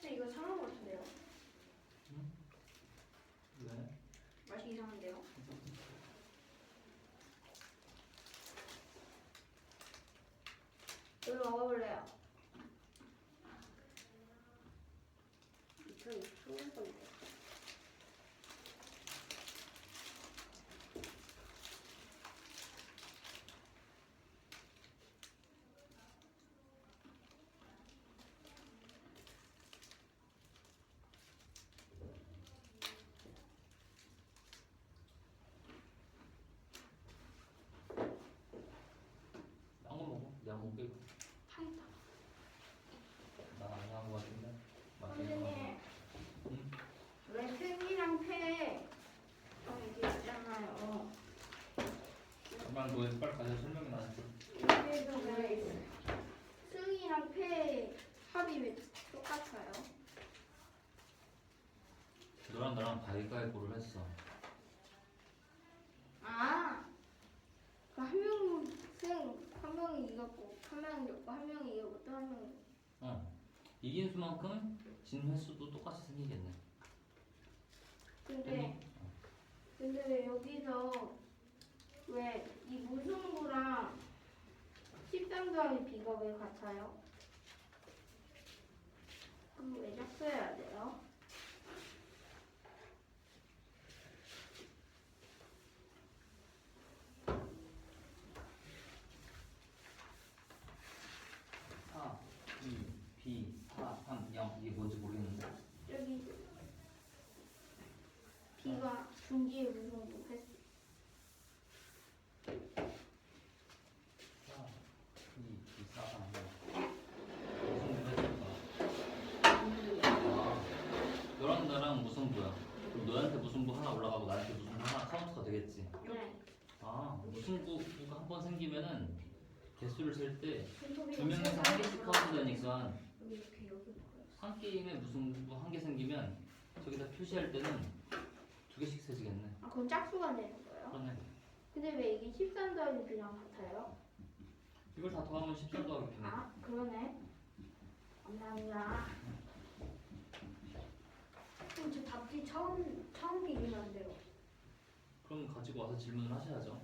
근데 이거 상한 것 같은데요? 왜? 맛이 이상한데요? 여기 먹어볼래요? 이천 청년선거. 잠깐 너 빨리 가서 설명이 나한테. 여기에서 왜 승이랑 패의 합이 왜 똑같아요? 너랑 나랑 가위바위보를 했어. 아, 그 한 명은 승, 한 명이 이겼고, 한 명이 이겼고, 한 명이 이겼고, 또 한 명이. 어. 이긴 수만큼 진 횟수도 똑같이 생기겠네. 근데 왜 여기서 왜 이 무승부랑 13 더하기 B가 왜 같아요? 그럼 왜 짝써야 돼요? 사, 2, B, 4, 3, 0 이게 뭔지 모르겠는데. 저기 B가 중기의 무승부 횟수. 4, 2, B, 4, 3, 0. 무슨 너랑 나랑 무승부야. 그럼 너한테 무승부 하나 올라가고 나한테 무승부 하나 카운트가 되겠지. 네. 아, 무승부가 한 번 생기면은 개수를 셀 때 두 손톱이랑 명에서 한 개씩 카운트 되니까 여기 이렇게 여기 보여요. 한 게임에 무승부 한 개 생기면 저기다 표시할 때는 두 개씩 세지겠네. 아, 그럼 짝수가 되는 거예요? 그러네. 근데 왜 이게 13 더하기 B랑 같아요? 이걸 다 더하면 14 더하기 B네. 아, 그러네. 감사합니다. 그럼 저 답지 처음 비리면 안 돼요. 그럼 가지고 와서 질문을 하셔야죠.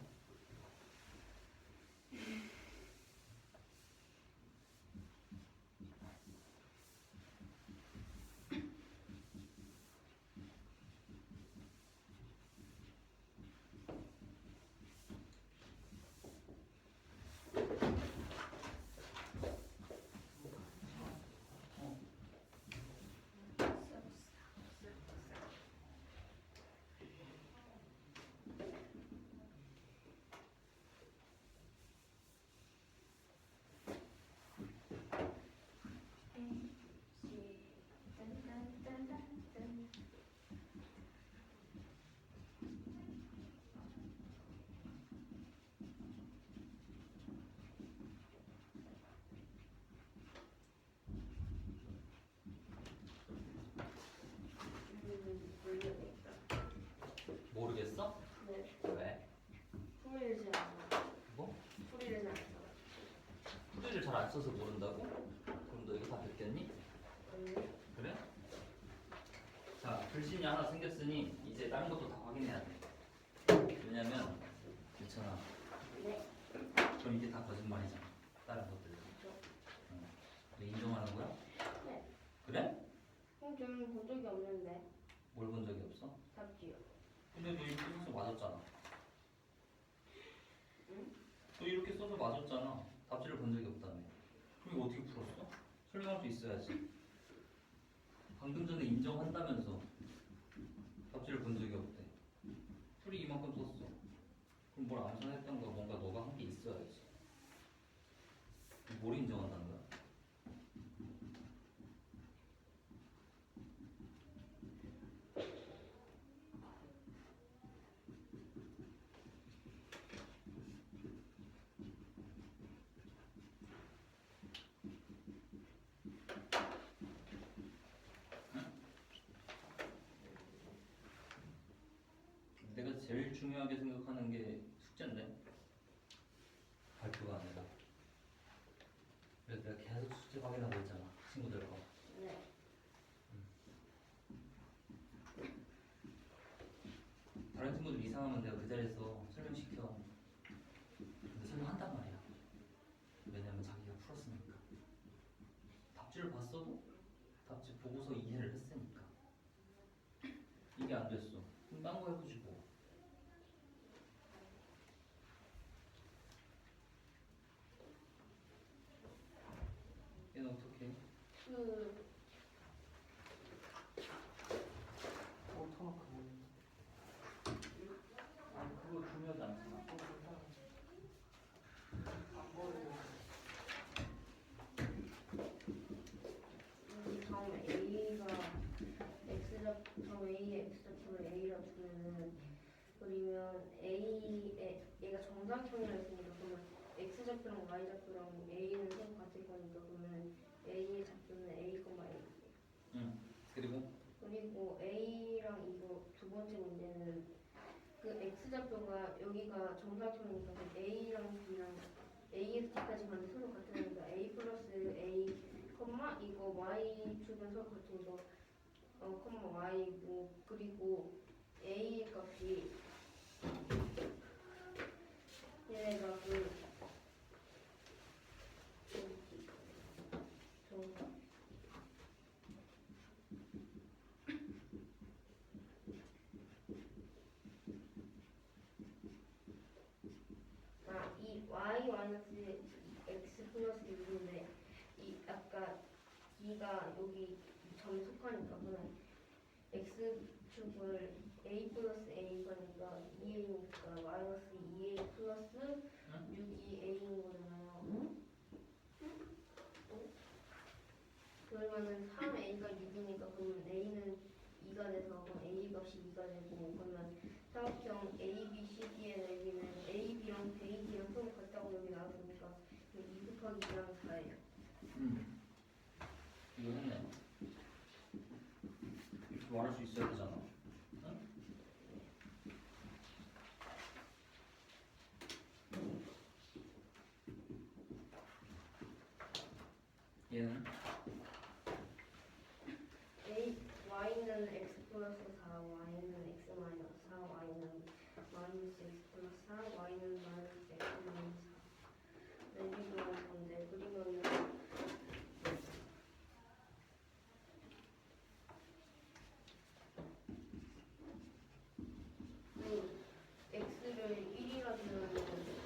모르겠어? 네. 왜? 풀이를 잘 안 써요. 뭐? 풀이를 잘 안 써요. 풀이를 잘 안 써서 모른다고? 그럼 너 이거 다 베꼈니? 그래? 자, 글씨이 하나 생겼으니 이제 다른 것도 다 확인해야 돼. 왜냐면 괜찮아. 네. 그럼 이게 다 거짓말이잖아. 다른 것들. 응. 너 인정하는 거야? 네. 그래? 저는 본 적이 없는데. 뭘 본 적이 없어? 답지요. 근데 너 이렇게 써서 맞았잖아. 응? 너 이렇게 써서 맞았잖아. 답지를 본 적이 없다며. 그럼 이거 어떻게 풀었어? 설명할 수 있어야지. 방금 전에 인정한다면서 답지를 본 적이 없대. 풀이 이만큼 썼어. 그럼 뭘 암산했던 거 뭔가 너가 한 게 있어야지. 뭘 인정한다는 거야? 내가 제일 중요하게 생각하는 게 숙제인데 발표가 아니라. 그래서 내가 계속 숙제 확인하고 있잖아 친구들 거. 네. 다른 친구들 이상하면 내가 그 자리에서 설명시켜. 근데 설명한단 말이야. 왜냐면 자기가 풀었으니까. 답지를 봤어도 답지 보고서 이해를 했으니까. 이게 안 됐어. 그럼 딴 거 해보지 뭐. 얘는 어떻게? 터놓고 아니 그거 중요하지 않잖아. 다음 A가 X좌, 다음 A의 X좌표를 A라 두면은 그러면 A의 얘가 정사각형이라 했으니까 그러면 x좌표랑 y좌표랑 a는 서로 같을 거니까 그러면 a의 좌표는 a, a. 그리고 그리고 a랑 이거 두 번째 문제는 그 x좌표가 여기가 정사각형이니까 그 a랑 b랑 a에서 b까지 가는데 서로 같으니까 a 플러스 a, 이거 y축은 서로 같으니까 y고 그리고 a 값이 얘가 그 정사 이 y 마이너스 x 플러스 6인데 이 아까 b가 여기 점에 속하니까 그냥 x축을 a 플러스 a 거니까 2a니까 마이너스 2a 플러스 6이 a인 거잖아요. 그러면은 3a가 6이니까 그러면 a는 2가 돼서 그럼 a 값이 2가 되고 그러면 사각형 ABCD의 넓이는 AB랑 AD랑 서로 같다고 여기 나왔으니까 2 곱하기 2랑 4예요. 이거 했네. 이렇게 말할 수 있어야 되잖아. 응? 얘는 y는 x 플러스 4, y는 x 마이너스 4, y는 마이너스 x 플러스 4, y는 마이너스 x 마이너스 4. 여기도 건데 그리면은 x를 1이라 주면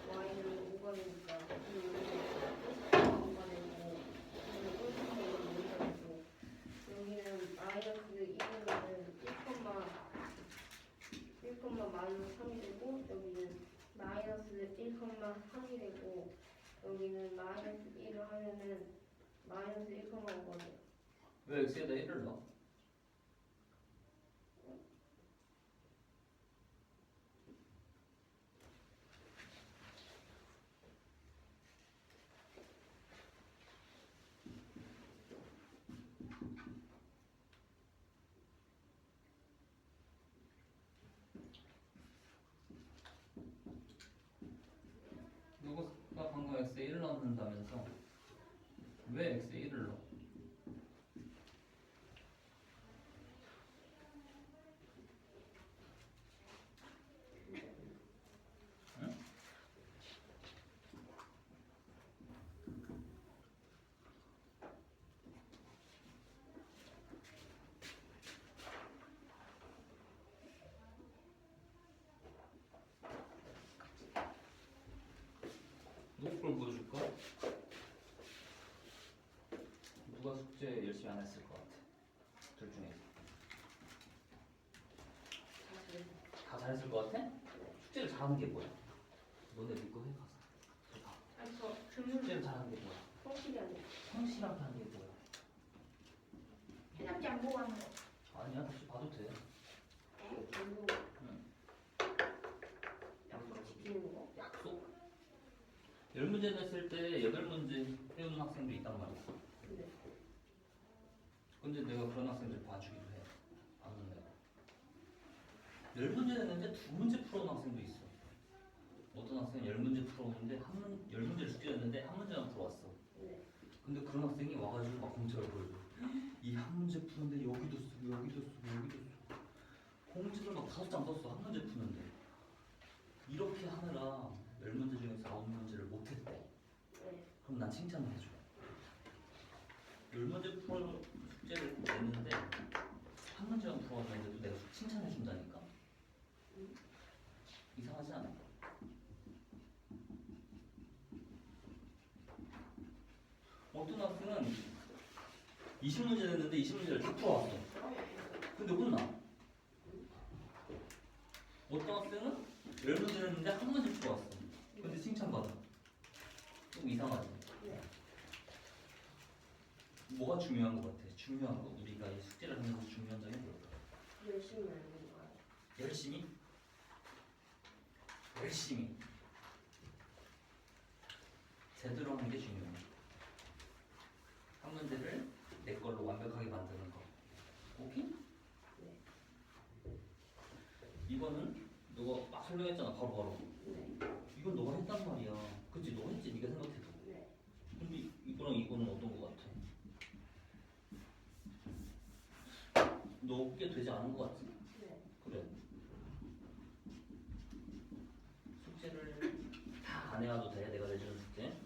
y는 5가 되니까 여기가 5가 되고 여기는 마이너스 1이면은 1, 마이너스 3이 되고 여기는 마이너스 1,3이 되고 여기는 마이너스 1을 하면은 마이너스 1,5가 돼요. 왜 x에다 1을 넣어? 누가 방금 x에 1을 넣는다면서 왜 x에 1을 넣어? 응? 누구 걸 보여줄까? 누가 숙제 열심히 안 했을 것 같아? 둘 중에 다 잘했을 것 같아? 숙제를 잘하는 게 뭐야? 너네 믿고 해 가서. 아니 저 질문 숙제를 잘하는 게 뭐야? 성실이 아니에요. 성실하게 하는 게 뭐야? 해답지 안 보고 하는 거. 아니야, 다시 봐도 돼. 계속 응. 약속 지키는 거. 약속? 10문제 냈을 때 8문제 해오는 학생도 있단 말이야. 근데 근데 내가 그런 학생들 봐주기도 해. 안 온다고. 10문제 냈는데 2문제 풀어온 학생도 있어. 어떤 학생은 10문제 풀어오는데 10문제를 숙제였는데 한 문제만 풀어왔어. 네. 근데 그런 학생이 와가지고 막 공책을 보여줘. 이 한 문제 푸는데 여기도 쓰고 여기도 쓰고 여기도 쓰고 공책을 막 5장 썼어. 한 문제 푸는데. 이렇게 하느라 10문제 중에서 9문제를 못했대. 네. 그럼 난 칭찬을 해줘. 10문제 풀어 숙제를 냈는데 한 문제만 풀어왔는데도 내가 칭찬해준다니까? 이상하지 않아? 어떤 학생은 20문제 냈는데 20문제를 다 풀어왔어. 근데 혼나. 어떤 학생은 10문제 냈는데 한 문제 풀어왔어. 근데 칭찬받아. 좀 이상하지? 네. 뭐가 중요한 것 같아? 중요한 거. 우리가 이 숙제를 하면서 중요한 점이 뭘까? 열심히 하는 거예요. 열심히? 열심히. 제대로 하는 게 중요해. 한 문제를 내 걸로 완벽하게 만드는 거. 오케이? 이거는 너가 막 설명했잖아, 바로바로. 이건 너가 했단 말이야. 그치? 너가 했지, 네가 생각해도. 근데 이거랑 이거는 어떤 거 같아? 너게 되지 않은 거 같지? 그래. 숙제를 다 안 해와도 돼, 내가 내주는 숙제.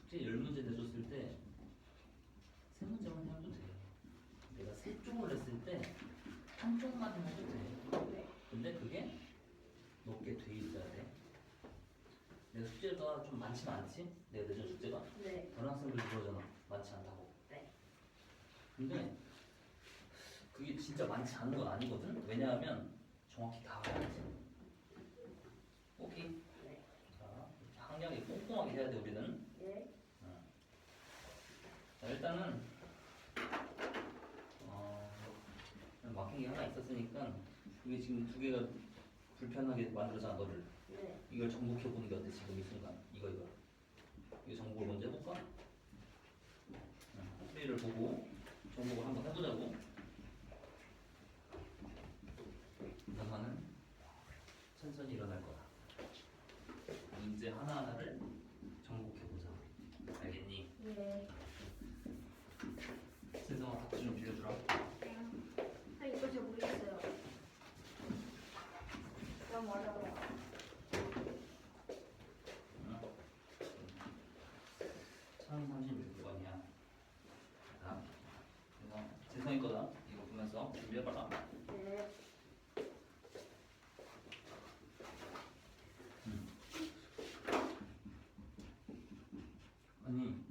숙제 10문제 내줬을 때 3문제만 해도 돼. 내가 3쪽을 냈을 때 1쪽만 해도 돼. 근데 그게 높게 돼 있어야 돼. 내 숙제가 좀 많지 않지? 내가 내준 숙제가? 다른 학생들이 그러잖아. 많지 않다고. 근데 그게 진짜 많지 않은 건 아니거든? 왜냐하면 정확히 다 해야지. 오케이? 자, 항량이 꼼꼼하게 해야 돼, 우리는. 자, 일단은 막힌 게 하나 있었으니까 이게 지금 2개가 불편하게 만들어잖아, 너를. 이걸 정복해보는 게 어때, 지금 이 순간. 이거 정복을 먼저 해볼까? 풀이를 보고 정복을 한번 해보자고. 변화는 천천히 일어날 거야. 문제 하나하나를 정복해보자. 알겠니? 세성아, 닥치 좀 빌려주라. 이거 잘 모르겠어요. 그럼 맞아봐요. 응? 1036번이야. 자, 그래서 세성이 거다. 이거 보면서 준비해봐라. 아니,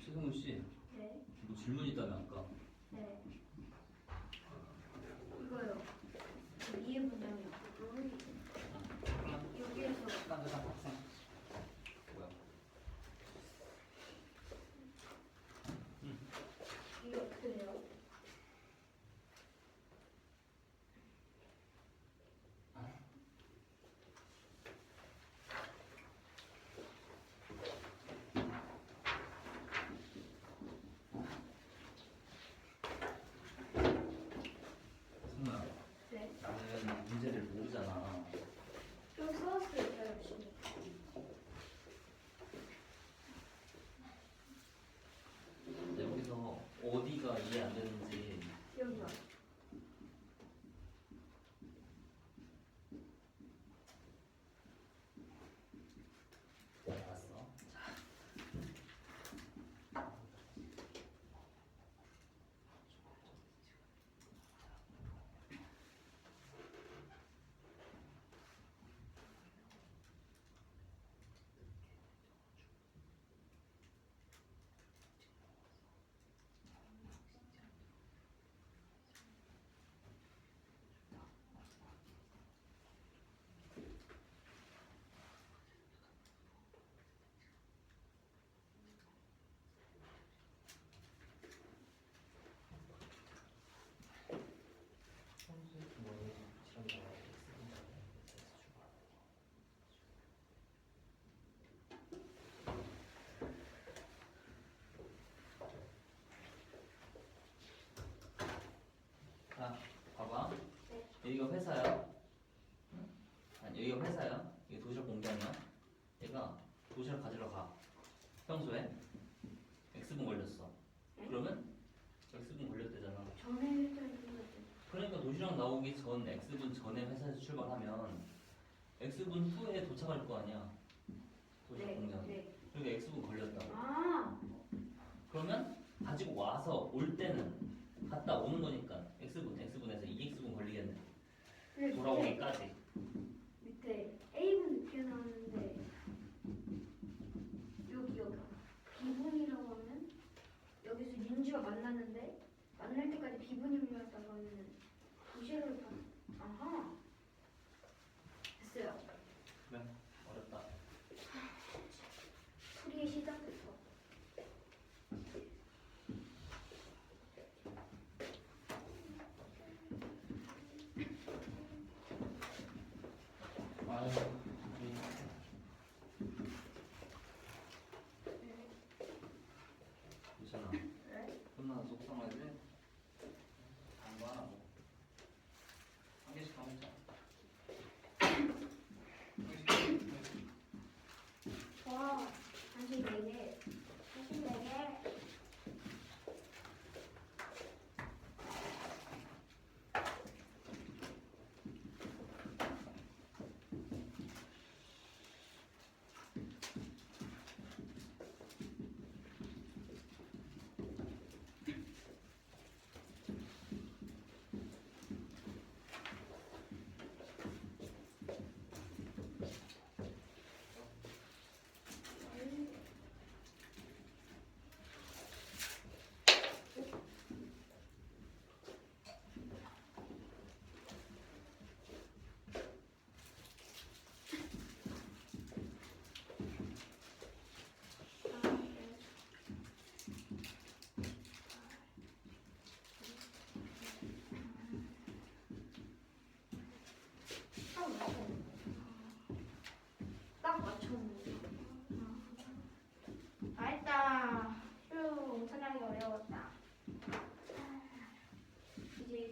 최성훈 씨, 뭐 질문 있다며 아까? 이거요. 이해 문제요. 여기에서 잠깐 학생. 뭐야? 이게 어떻게 돼요? 성훈아, 네. 나는 문제를 모르잖아. 좀 써왔어요, 저 열심히. 근데 여기서 어디가 이해 안 되는지 여기요. 알았어. 자, 봐봐. 여기가 회사야. 응? 아니, 여기가 회사야. 이게 도시락 공장이야. 얘가 도시락 가지러 가. 평소에 X분 걸렸어. 그러면 X분 걸렸대잖아. 전에 일단 이거였죠. 그러니까 도시락 나오기 전 X분 전에 회사에서 출발하면 X분 후에 도착할 거 아니야. 도시락 공장에. 그러니까 X분 걸렸다고. 아, 그러면 가지고 와서 올 때는 갔다 오는 거니까 X분에서 2X분 걸리겠네. 근데 돌아오기까지. 밑에 A분 늦게 나왔는데 여기 B분이라고 하면 여기서 윤지와 만났는데 만날 때까지 B분이었다고 하면 도시락을 아하 됐어요. 그래, 어렵다. 풀이의 시작부터.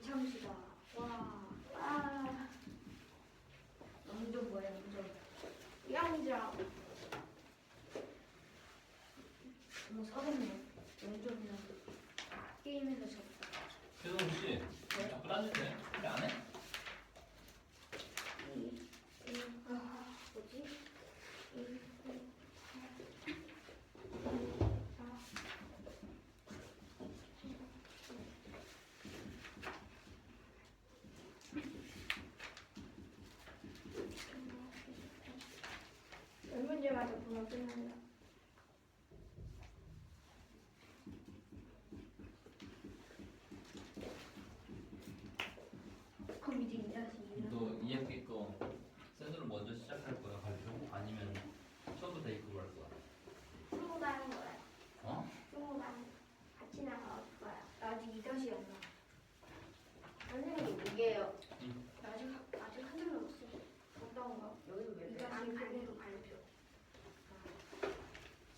이참수다. 와. 아, 영점 뭐야 영점. 양자. 뭐 서럽네. 영점이나 게임에서 졌다. 최동훈 씨, 자꾸 따지세요. 그래 안 해? 뭐지? 열 문제마다 분명 끝난다. 그럼 이제 이자식이야. 너 2학기 거 셋으로 먼저 시작할 거야 발표? 아니면 처음부터 이끌고 할 거야? 친구 가는 거야. 어? 친구 가는 같이 나갈 거야. 나 아직 이자식 안 나. 선생님 이게요. 나 아직 한 점 남았어. 어떤 거? 여기서 왜 이래? 아니, 발표 발표.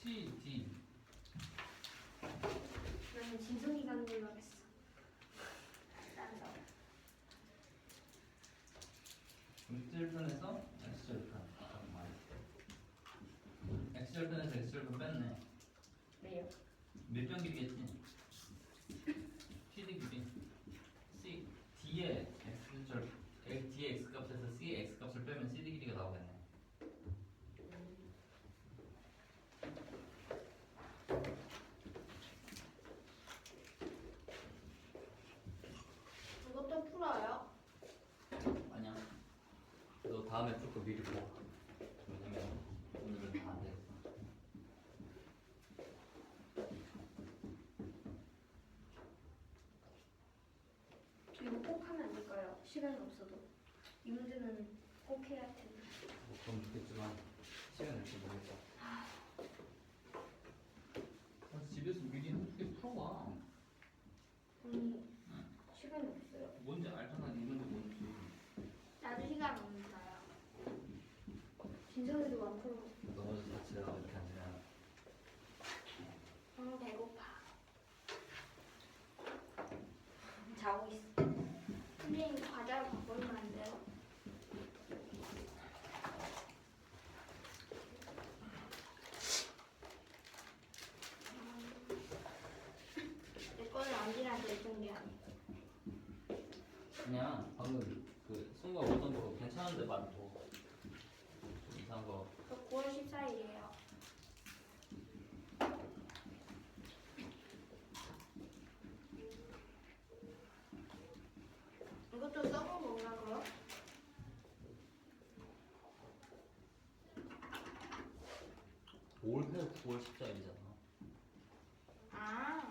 T, D. 나는 진성이 가는 걸로 하겠어. 난 너. X절편에서 X절편. 잠깐만. X절편에서 X절편 뺐네. 왜요? 몇변 길이겠지? CD 길이. C, D의 X절, D의 X값에서 C의 X값을 빼면 CD 길이가 나오겠네. 이것도 풀어요? 아니야. 너 다음에 풀 거 미리 봐. 왜냐면 오늘은 다 안 되겠어. 이거 꼭 하면 안 될까요? 시간이 없어도. 이 문제는 꼭 해야 할 텐데. 뭐 그럼 좋겠지만 시간 될지 모르겠어. 집에서 미리 한두 개 풀어봐. 아니 시간이 없어요. 뭔지 알잖아. 이 문제 뭔지. 나도 시간 없어요. 진성이도 안 풀어. 넘어져 자체가 이렇게 앉으면 배고파. 자고 있어. 선생님 과자를 바꾸면 안 돼요? 내 거는 언제나 결정이 아니고. 그냥 방금 그 순간 어떤 거 괜찮은데 많고 좀 이상한 거. 저 9월 14일이에요. 이것도 써본 건가 그럼? 올해 9월 14일이잖아. 아,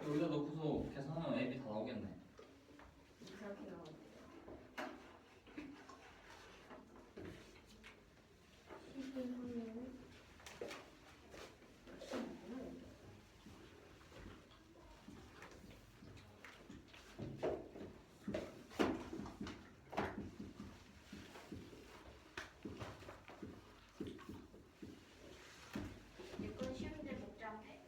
여기다 넣고서 계산하면 앱이 다 나오겠네. 이렇게 나오는데요. 12분은 이건 쉬운데 복잡해.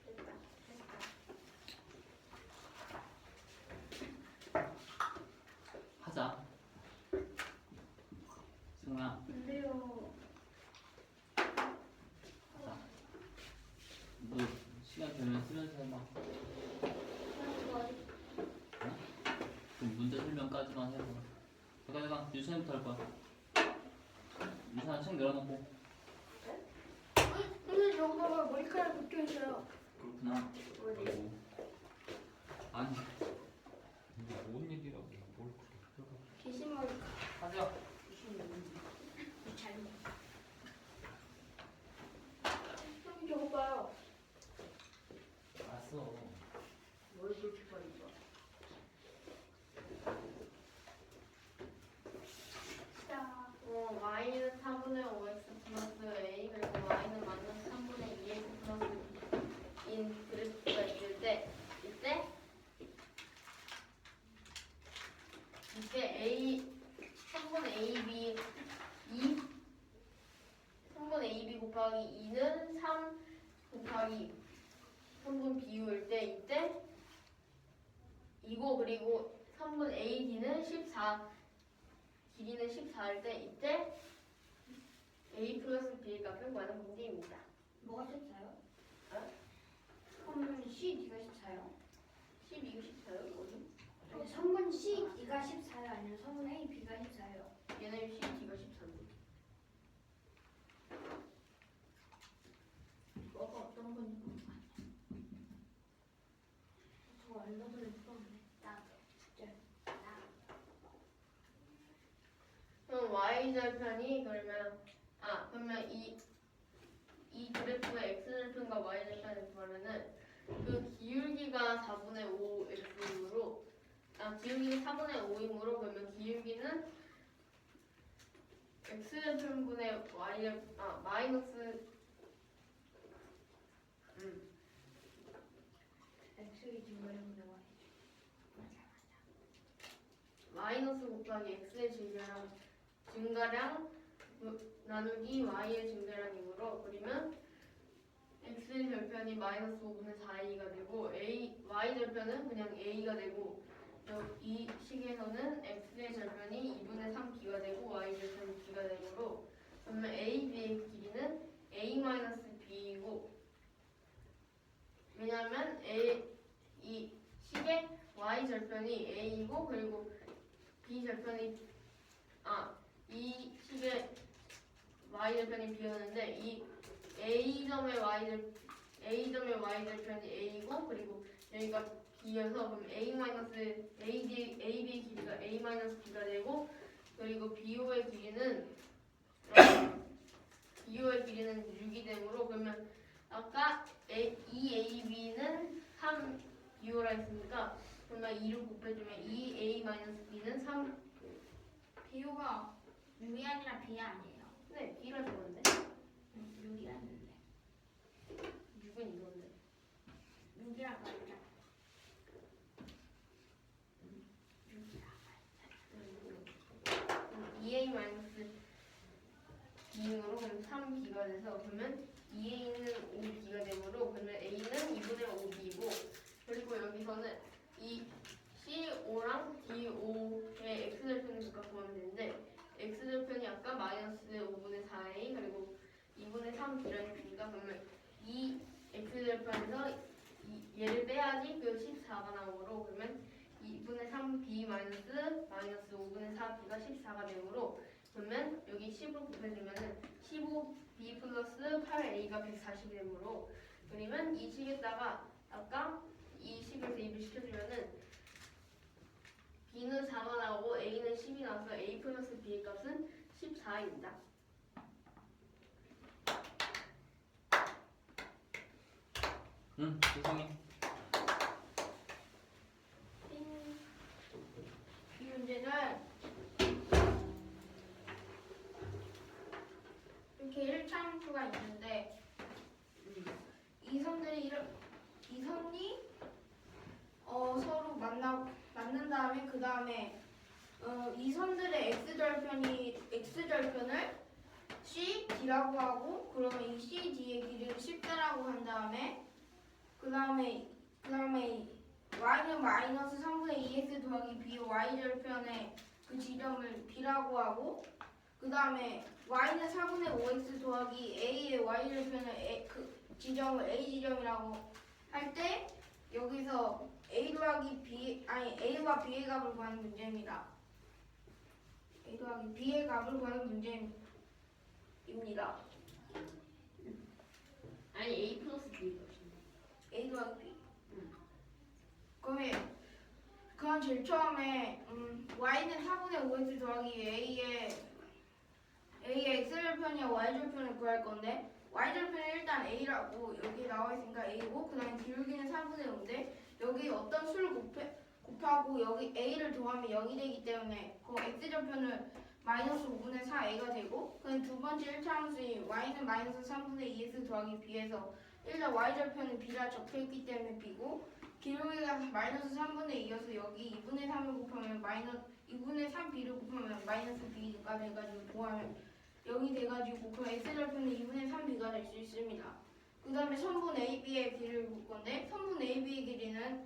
됐다, 됐다. 하자. 승우야, 근데요 너 시간 되면 쓰면서 해봐. 그럼 문제 설명까지만 해봐. 잠깐 유선부터 할 거야. 유선 책 내려놓고. 선생님 저거 봐봐 머리카락 묶여 있어요. 그렇구나. 어디? 아이고. 아니 이게 뭔 얘기라고 뭘 그렇게 귀신 머리카락. 하자. 잘. 선생님 저거 봐요. 알았어. 뭘 그렇게 빨리 봐? 자. y는 4분의 5x 플러스 a 그리고 y는 마이너스 3분의 2x 플러스 인 그래프가 있을 때 이때 a 3분의 ab 3분의 ab 곱하기 2는 3 곱하기 3분 비율일 때 이때 이거 그리고 3분 ad는 14 길이는 14일 때 이때 a 플러스 b의 값을 구하는 문제입니다. 뭐가 14요? 어? 그러면 C, D가 14요? 12가 14요? 어디? 성분 C, D가 14요? 아니면 성분 A, B가 14요? 얘네 c, d가 14인데 뭐가 어떤 건지 모르겠어. 저거 얼마 전에 풀었네. 나도. 진짜. 그럼 y절편이 그러면 이 그래프의 x절편과 y절편을 구하면은 그 기울기가 4분의 5x이므로 기울기는 4분의 5이므로 그러면 기울기는 x절편분의 마이너스 X의 증거형분의 Y. 마이너스 곱하기 x의 증가량 나누기 y의 증가량이므로 그러면 x의 절편이 마이너스 5분의 4a가 되고 y 절편은 그냥 a가 되고 이 식에서는 x의 절편이 2분의 3b가 되고 y 절편이 b가 되므로 그러면 a, b의 길이는 a 마이너스 b이고 왜냐하면 이 식의 y 절편이 a이고 그리고 b 절편이 이 식의 y 절편이 b였는데 이 a점의 y 절편이 a이고 그리고 여기가 b여서 그럼 ab의 길이가 a 마이너스 b가 되고 그리고 BO의 길이는 6이 되므로 그러면 아까 이 AB는 3 BO라 했으니까 그러면 2를 곱해주면 2A 마이너스 B는 3 비호가 6이 아니라 B 아니에요. 네, B라 적었는데 6이라는데. 6은 이건데 6이라고 했잖아. 2A 마이너스 B으로 그럼 3B가 돼서 그러면 2A는 5B가 되므로 그러면 A는 2분의 5B이고 그리고 여기서는 이 C5랑 D5의 X절편을 각각 구하면 되는데 X절편이 아까 마이너스 5분의 4A 그리고 2분의 3B라는 B가 그러면 이 X절편에서 얘를 빼야지 그 14가 나오므로 그러면 2분의 3B 마이너스 5분의 4B가 14가 되므로 그러면 여기 10을 곱해주면은 15B 플러스 8A가 140이 되므로 그러면 이 식에다가 아까 이 식을 대입을 시켜주면은 B는 4가 나오고 A는 10이 나와서 A 플러스 B의 값은 14입니다. 응, 세상에. 이 문제는 이렇게 1차함수가 있는데 이선이 서로 만난 다음에 그 다음에 이 선들의 x절편을 C, D라고 하고 그러면 이 C, D의 길이를 10대라고 한 다음에 그 다음에 y는 마이너스 3분의 2x 더하기 b y절편의 그 지점을 b라고 하고 그 다음에 y는 4분의 5x 더하기 a의 y절편을 지점을 A 지점이라고 할 때 여기서 A 더하기 B 아니 A와 B의 값을 구하는 문제입니다. A 더하기 B의 값을 구하는 문제입니다. 아니 A 플러스 B 값입니다. A 더하기 B. 응. 그럼 제일 처음에 y는 4분의 5x 더하기 A의 x절편이와 y절편을 구할 건데 y절편은 일단 A라고 여기 나와 있으니까 A고 그 다음에 기울기는 3분의 5인데 여기 어떤 수를 곱하고 여기 A를 더하면 0이 되기 때문에 그 x절편은 마이너스 5분의 4A가 되고 그 두 번째 1차 함수인 y는 마이너스 3분의 2x 더하기 B에서 일단 y절편은 B라 적혀있기 때문에 B고 기울기가 마이너스 3분의 2여서 여기 2분의 3을 곱하면 마이너스 2분의 3b를 곱하면 마이너스 b가 돼가지고 더하면 0이 돼가지고 그 x절편은 2분의 3b가 될 수 있습니다. 그 다음에 선분 AB의 길이를 볼 건데 선분 AB의 길이는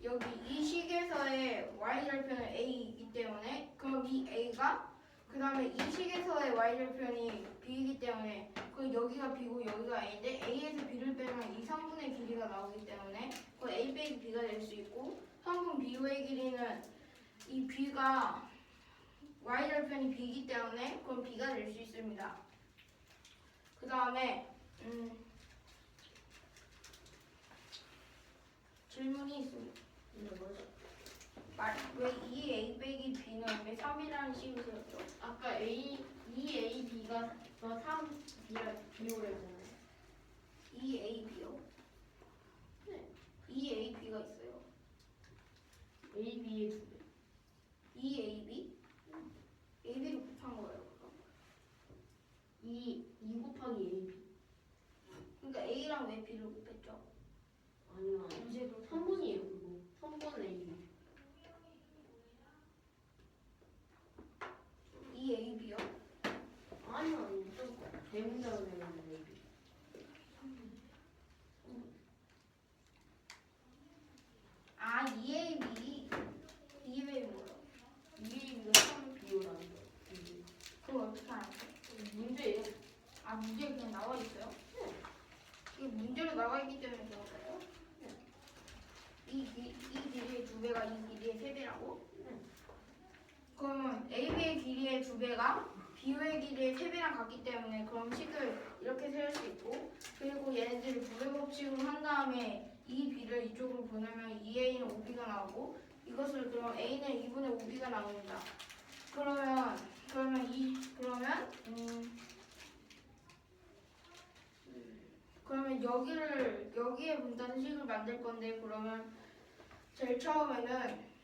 여기 이 식에서의 y절편은 a이기 때문에 그럼 이 a가 그 다음에 이 식에서의 y절편이 b이기 때문에 그 여기가 b고 여기가 a인데 a에서 b를 빼면 이 성분의 길이가 나오기 때문에 그 a 빼기 b가 될 수 있고 성분 b의 길이는 이 b가 y절편이 b이기 때문에 그럼 b가 될 수 있습니다. 그 다음에 질문이 있습니다. 왜 이 a 빼기 b는 왜 3이라는 식을 세웠죠? 아까 EAB가 더 3B오래잖아요. EAB요? 네. EAB가 있어요. AB의 2배. EAB? AB를 곱한 거예요. 그럼. 2 곱하기 AB. 그러니까 A랑 왜 B를 곱했죠? 아니요. 문제도 3분이에요 그거. 3분 AB. EAB요? 아니요. 좀 대문자로 되는 AB. 아 EAB EAB 뭐요? EAB가 3B오라는 거. 그걸 어떻게 알았어? 문제예요. 아 문제 그냥 나와 있어요? 이게 문제로 나와 있기 때문에 그런 거예요? 이 길이의 2배가 이 길이의 3배라고? 그러면 AB의 길이의 2배가 BO의 길이의 3배랑 같기 때문에 그럼 식을 이렇게 세울 수 있고 그리고 얘네들을 부배 법칙으로 한 다음에 이 B를 이쪽으로 보내면 2A는 5B가 나오고 이것을 그럼 A는 2분의 5B가 나옵니다. 그러면 여기에 분단식을 만들 건데 그러면 제일 처음에는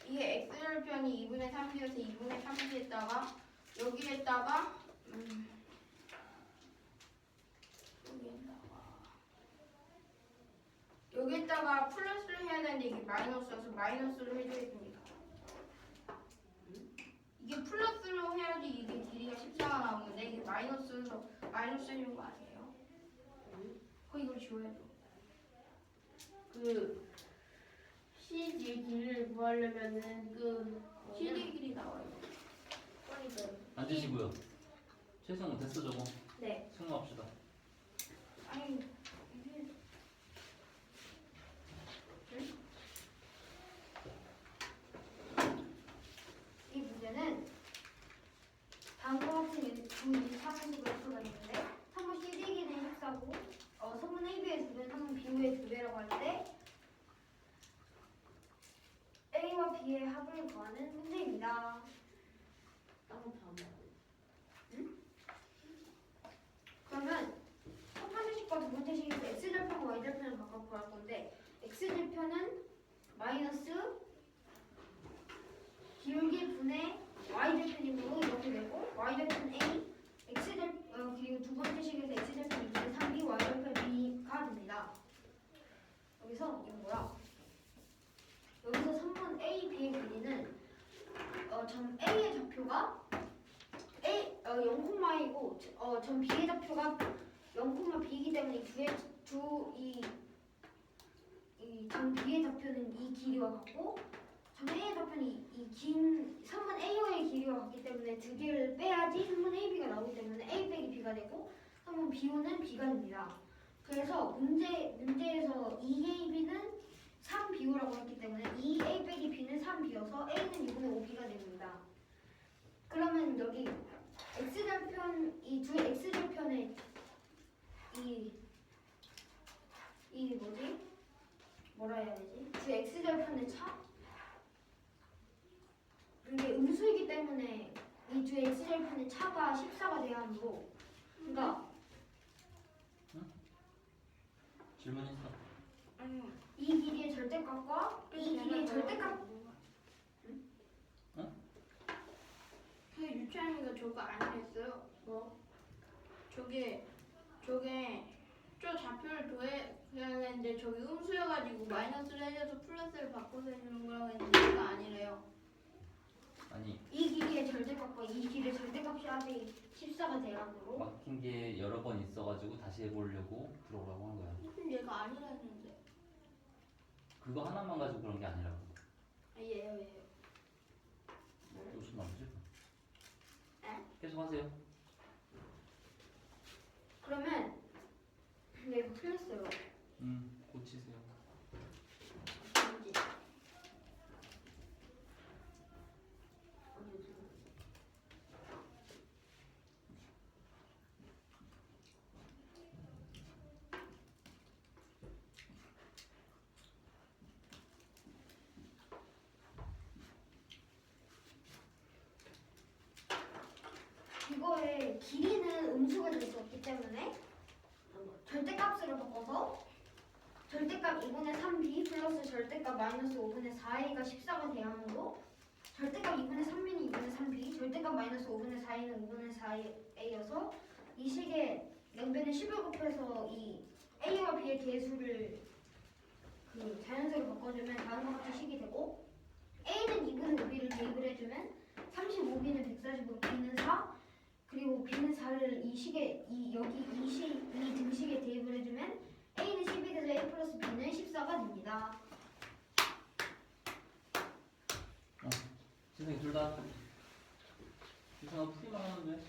이게 x절편이 2분의 3b여서 2분의 3b에다가 여기에다가 여기에다가 플러스를 해야 되는데 이게 마이너스여서 마이너스를 해주겠습니다. 이게 플러스로 해야지 이게 길이가 14가 나오는데 이게 마이너스여서 마이너스 해준 거 아니에요? 이걸 지워야죠. 그 CD의 길이를 구하려면은 CD 길이 나와요. 앉으시고요. 최성은 됐어 저거. 네. 승무합시다. 아니 이게 이 문제는 다음과 같은 두 수가 있는데 선분 CD 기는 14고 선분 AB의 2배는 선분 BO의 2배라고 할 때 A와 B의 합을 구하는 문제입니다. 그러면 첫 번째 식과 두 번째 식에서 x절편과 y절편을 각각 구할 건데 x절편은 마이너스 기울기 분의 y절편이므로 이렇게 되고 y절편 a 그리고 두 번째 식에서 x절편 2분의 3b y절편 b가 됩니다. 여기서 이거 뭐야? 여기서 선분 a, b의 길이는 점 a의 좌표가 0,2고 점 b의 좌표가 0,b이기 때문에 점 b의 좌표는 이 길이와 같고 점 a의 좌표는 이 긴 선분 a와의 길이와 같기 때문에 이제 두 개를 빼야지 3분의 AB가 나오기 때문에 A 빼기 B가 되고 3분 B5는 B가 됩니다. 그래서 문제에서 2AB는 3BO라고 했기 때문에 2A 빼기 B는 3B여서 A는 2분의 5B가 됩니다. 그러면 여기 X절편, 이 두 X절편의 이 뭐지? 뭐라 해야 되지? 두 X절편의 차? 이게 음수이기 때문에 이 두 X절편의 차가 14가 돼야 하므로 그러니까 질문했어. 이 길이의 절대값과 이 길이의 절대값 그 유치원이가 저거 안 했어요. 뭐? 저게 저 좌표를 더해야 되는데 저기 음수여가지고 마이너스를 해줘서 플러스를 바꿔서 해주는 거라고 했는데 그거 아니래요. 아니 이 길이의 절대값과 이 길이의 절대값이 합이 14가 돼야 하므로 막힌 게 여러 번 있어가지고 다시 해보려고 들어오라고 한 거야. 무슨 얘가 아니라 했는데. 그거 하나만 가지고 그런 게 아니라고. 아, 얘요. 무슨 말이지? 에? 계속 하세요. 그러면 근데 이거 틀렸어요. 고치세요. 뭔지. 이거의 길이는 음수가 될 수 없기 때문에 절대값으로 바꿔서 절대값 2분의 3b 플러스 절대값 마이너스 5분의 4a가 14가 돼야 하므로 절대값 2분의 3b는 2분의 3b 절대값 마이너스 5분의 4a는 5분의 4a여서 이 식의 양변을 10을 곱해서 이 a와 b의 개수를 그 자연수로 바꿔주면 다음과 같이 식이 되고 a는 2분의 5b를 대입을 해주면 35b는 145, b는 4 그리고 b는 4를 이 식에 이 등식에 대입을 해주면 a는 10이 돼서 a 플러스 b는 14가 됩니다. 선생님 둘 다 유선아 풀이만 하는데.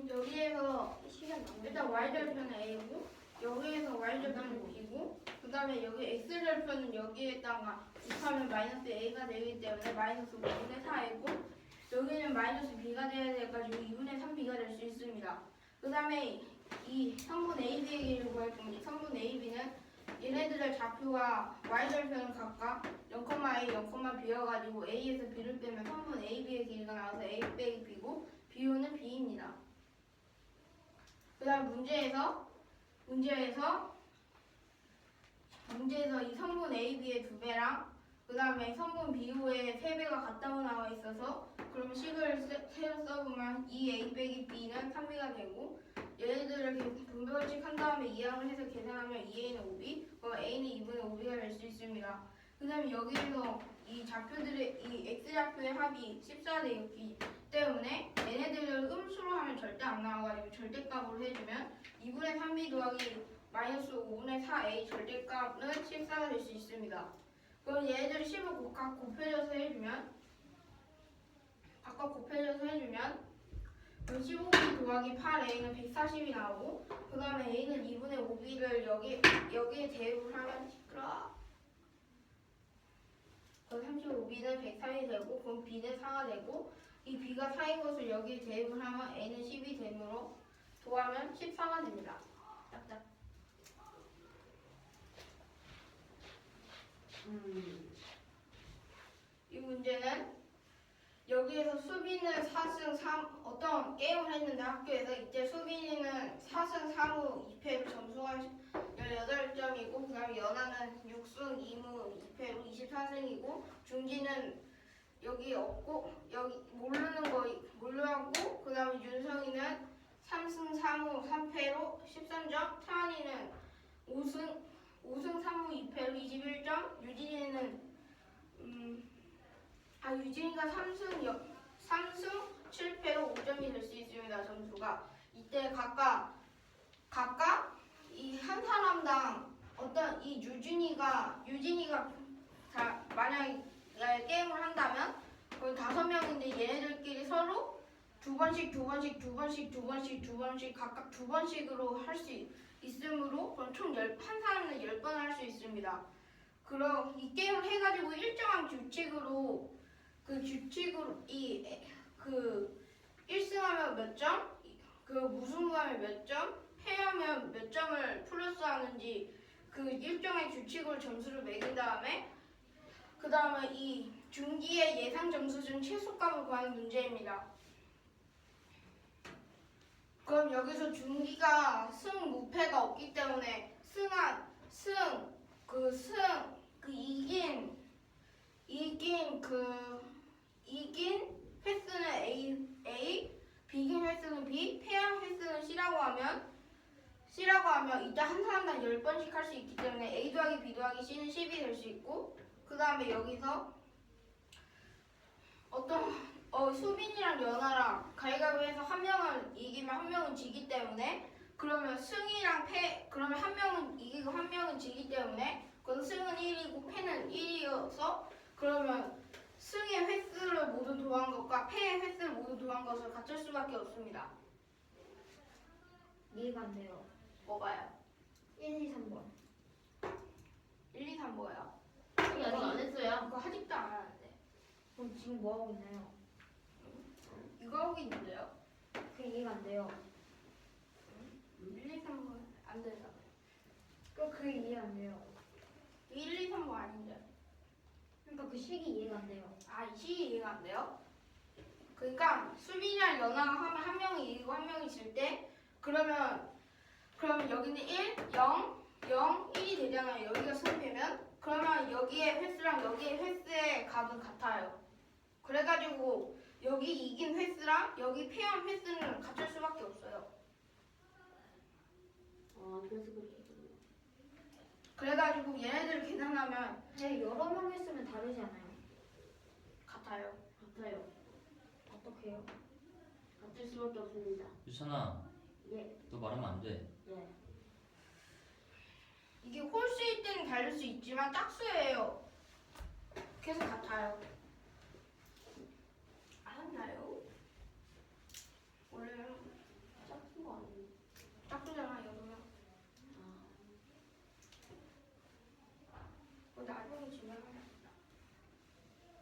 여기에서 시간 남는 일단 y절편은 a고 여기에서 y절편은 b고 그 다음에 여기 x절편은 여기에다가 곱하면 마이너스 a가 되기 때문에 마이너스 5분의 4이고 여기는 마이너스 b가 돼야 돼가지고 2분의 3b가 될 수 있습니다. 그 다음에 이 성분 AB의 길이를 구할 건데 성분 AB는 얘네들의 좌표와 y절편은 각각 0,a, 0,b여가지고 a에서 b를 빼면 성분 AB의 길이가 나와서 a 빼기 b고 BO는 b입니다. 그 다음 문제에서 이 성분 AB의 2배랑 그 다음에 성분 BO의 3배가 같다고 나와 있어서 그럼 식을 새로 써보면 2A 빼기 B는 3B가 되고 얘네들을 분별식 한 다음에 이항을 해서 계산하면 2A는 5B 그럼 A는 2분의 5B가 될 수 있습니다. 그 다음에 여기에서 이 좌표들의 이 X좌표의 합이 14 되기 때문에 얘네들을 음수로 하면 절대 안 나와가지고 절대값으로 해주면 2분의 3B 더하기 마이너스 5분의 4A 절대값은 14가 될 수 있습니다. 그럼 얘네들을 10을 각각 곱해줘서 해주면 그럼 15B 더하기 8A는 140이 나오고 그 다음에 A는 2분의 5B를 여기에 대입을 하면 그럼 35B는 103이 되고 그럼 B는 4가 되고 이 B가 4인 것을 여기에 대입을 하면 A는 10이 되므로 더하면 14가 됩니다. 딱딱. 이 문제는 여기에서 수빈은 4승 3 어떤 게임을 했는데 학교에서 이때 수빈이는 4승 3무 2패로 점수가 18점이고 그 다음에 연아는 6승 2무 2패로 24승이고 중지는 여기 없고 여기 모르는 거 모르하고 그 다음에 윤성이는 3승 3무 3패로 13점 태환이는 5승 3무 2패로 21점 유진이는 유진이가 3승 7패로 5점이 될 수 있습니다. 점수가 이때 각각 이 한 사람당 어떤 이 유진이가 만약에 게임을 한다면 거의 5명인데 얘네들끼리 서로 두 번씩 각각 두 번씩으로 할 수 있으므로 그럼 총 한 사람은 10번 할 수 있습니다. 그럼 이 게임을 해가지고 일정한 규칙으로 그 규칙으로 그 1승하면 몇 점, 그 무승부하면 몇 점, 패하면 몇 점을 플러스하는지 그 일정의 규칙으로 점수를 매긴 다음에 그 다음에 이 중기의 예상 점수 중 최소값을 구하는 문제입니다. 그럼 여기서 중기가 승무패가 없기 때문에 이긴 횟수는 A, 비긴 횟수는 B, 패한 횟수는 C라고 하면 이때 한 사람당 10번씩 할 수 있기 때문에 A 더하기 B 더하기 C는 10이 될 수 있고 그 다음에 여기서 수빈이랑 연아랑 가위바위보해서 한 명은 이기면 한 명은 지기 때문에 그러면 승이랑 패 그러면 한 명은 이기고 한 명은 지기 때문에 그건 승은 1이고 패는 1이어서 그러면 승의 횟수를 모두 더한 것과 패의 횟수를 모두 더한 것을 갖출 수밖에 없습니다. 이해가 안 돼요. 뭐가요? 1, 2, 3번. 1, 2, 3 뭐예요? 아직 안 했어요. 그거 하지도 않았는데 그럼 지금 뭐 하고 있나요? 이거 하고 있는데요? 그 이해가 안 돼요. 1, 2, 3번 안 되죠? 그 이해 안 돼요. 1, 2, 3번 아닌데 그러니까 그 식이 이해가 안 돼요. 이 시 이해가 안 돼요? 그러니까 수빈이랑 연아가 하면 한 명이 이기고 한 명이 질 때 그러면 여기는 1, 0, 0, 1이 되잖아요. 여기가 승패면 그러면 여기의 횟수랑 여기의 횟수의 값은 같아요. 그래가지고 여기 이긴 횟수랑 여기 패한 횟수는 같을 수밖에 없어요. 그래서 그렇겠군요. 그래가지고 얘네들을 계산하면 근데 여러 명 했으면 다르지 않아요? 같아요. 같아요. 어떻게 해요? 같을 수밖에 없습니다. 유찬아, 예. 너 말하면 안 돼. 네. 이게 홀수일 때는 다를 수 있지만 짝수예요. 그래서 같아요. 알았나요? 원래 짝퉁 거 아니에요? 짝수잖아 여러분. 나중에 집에 가면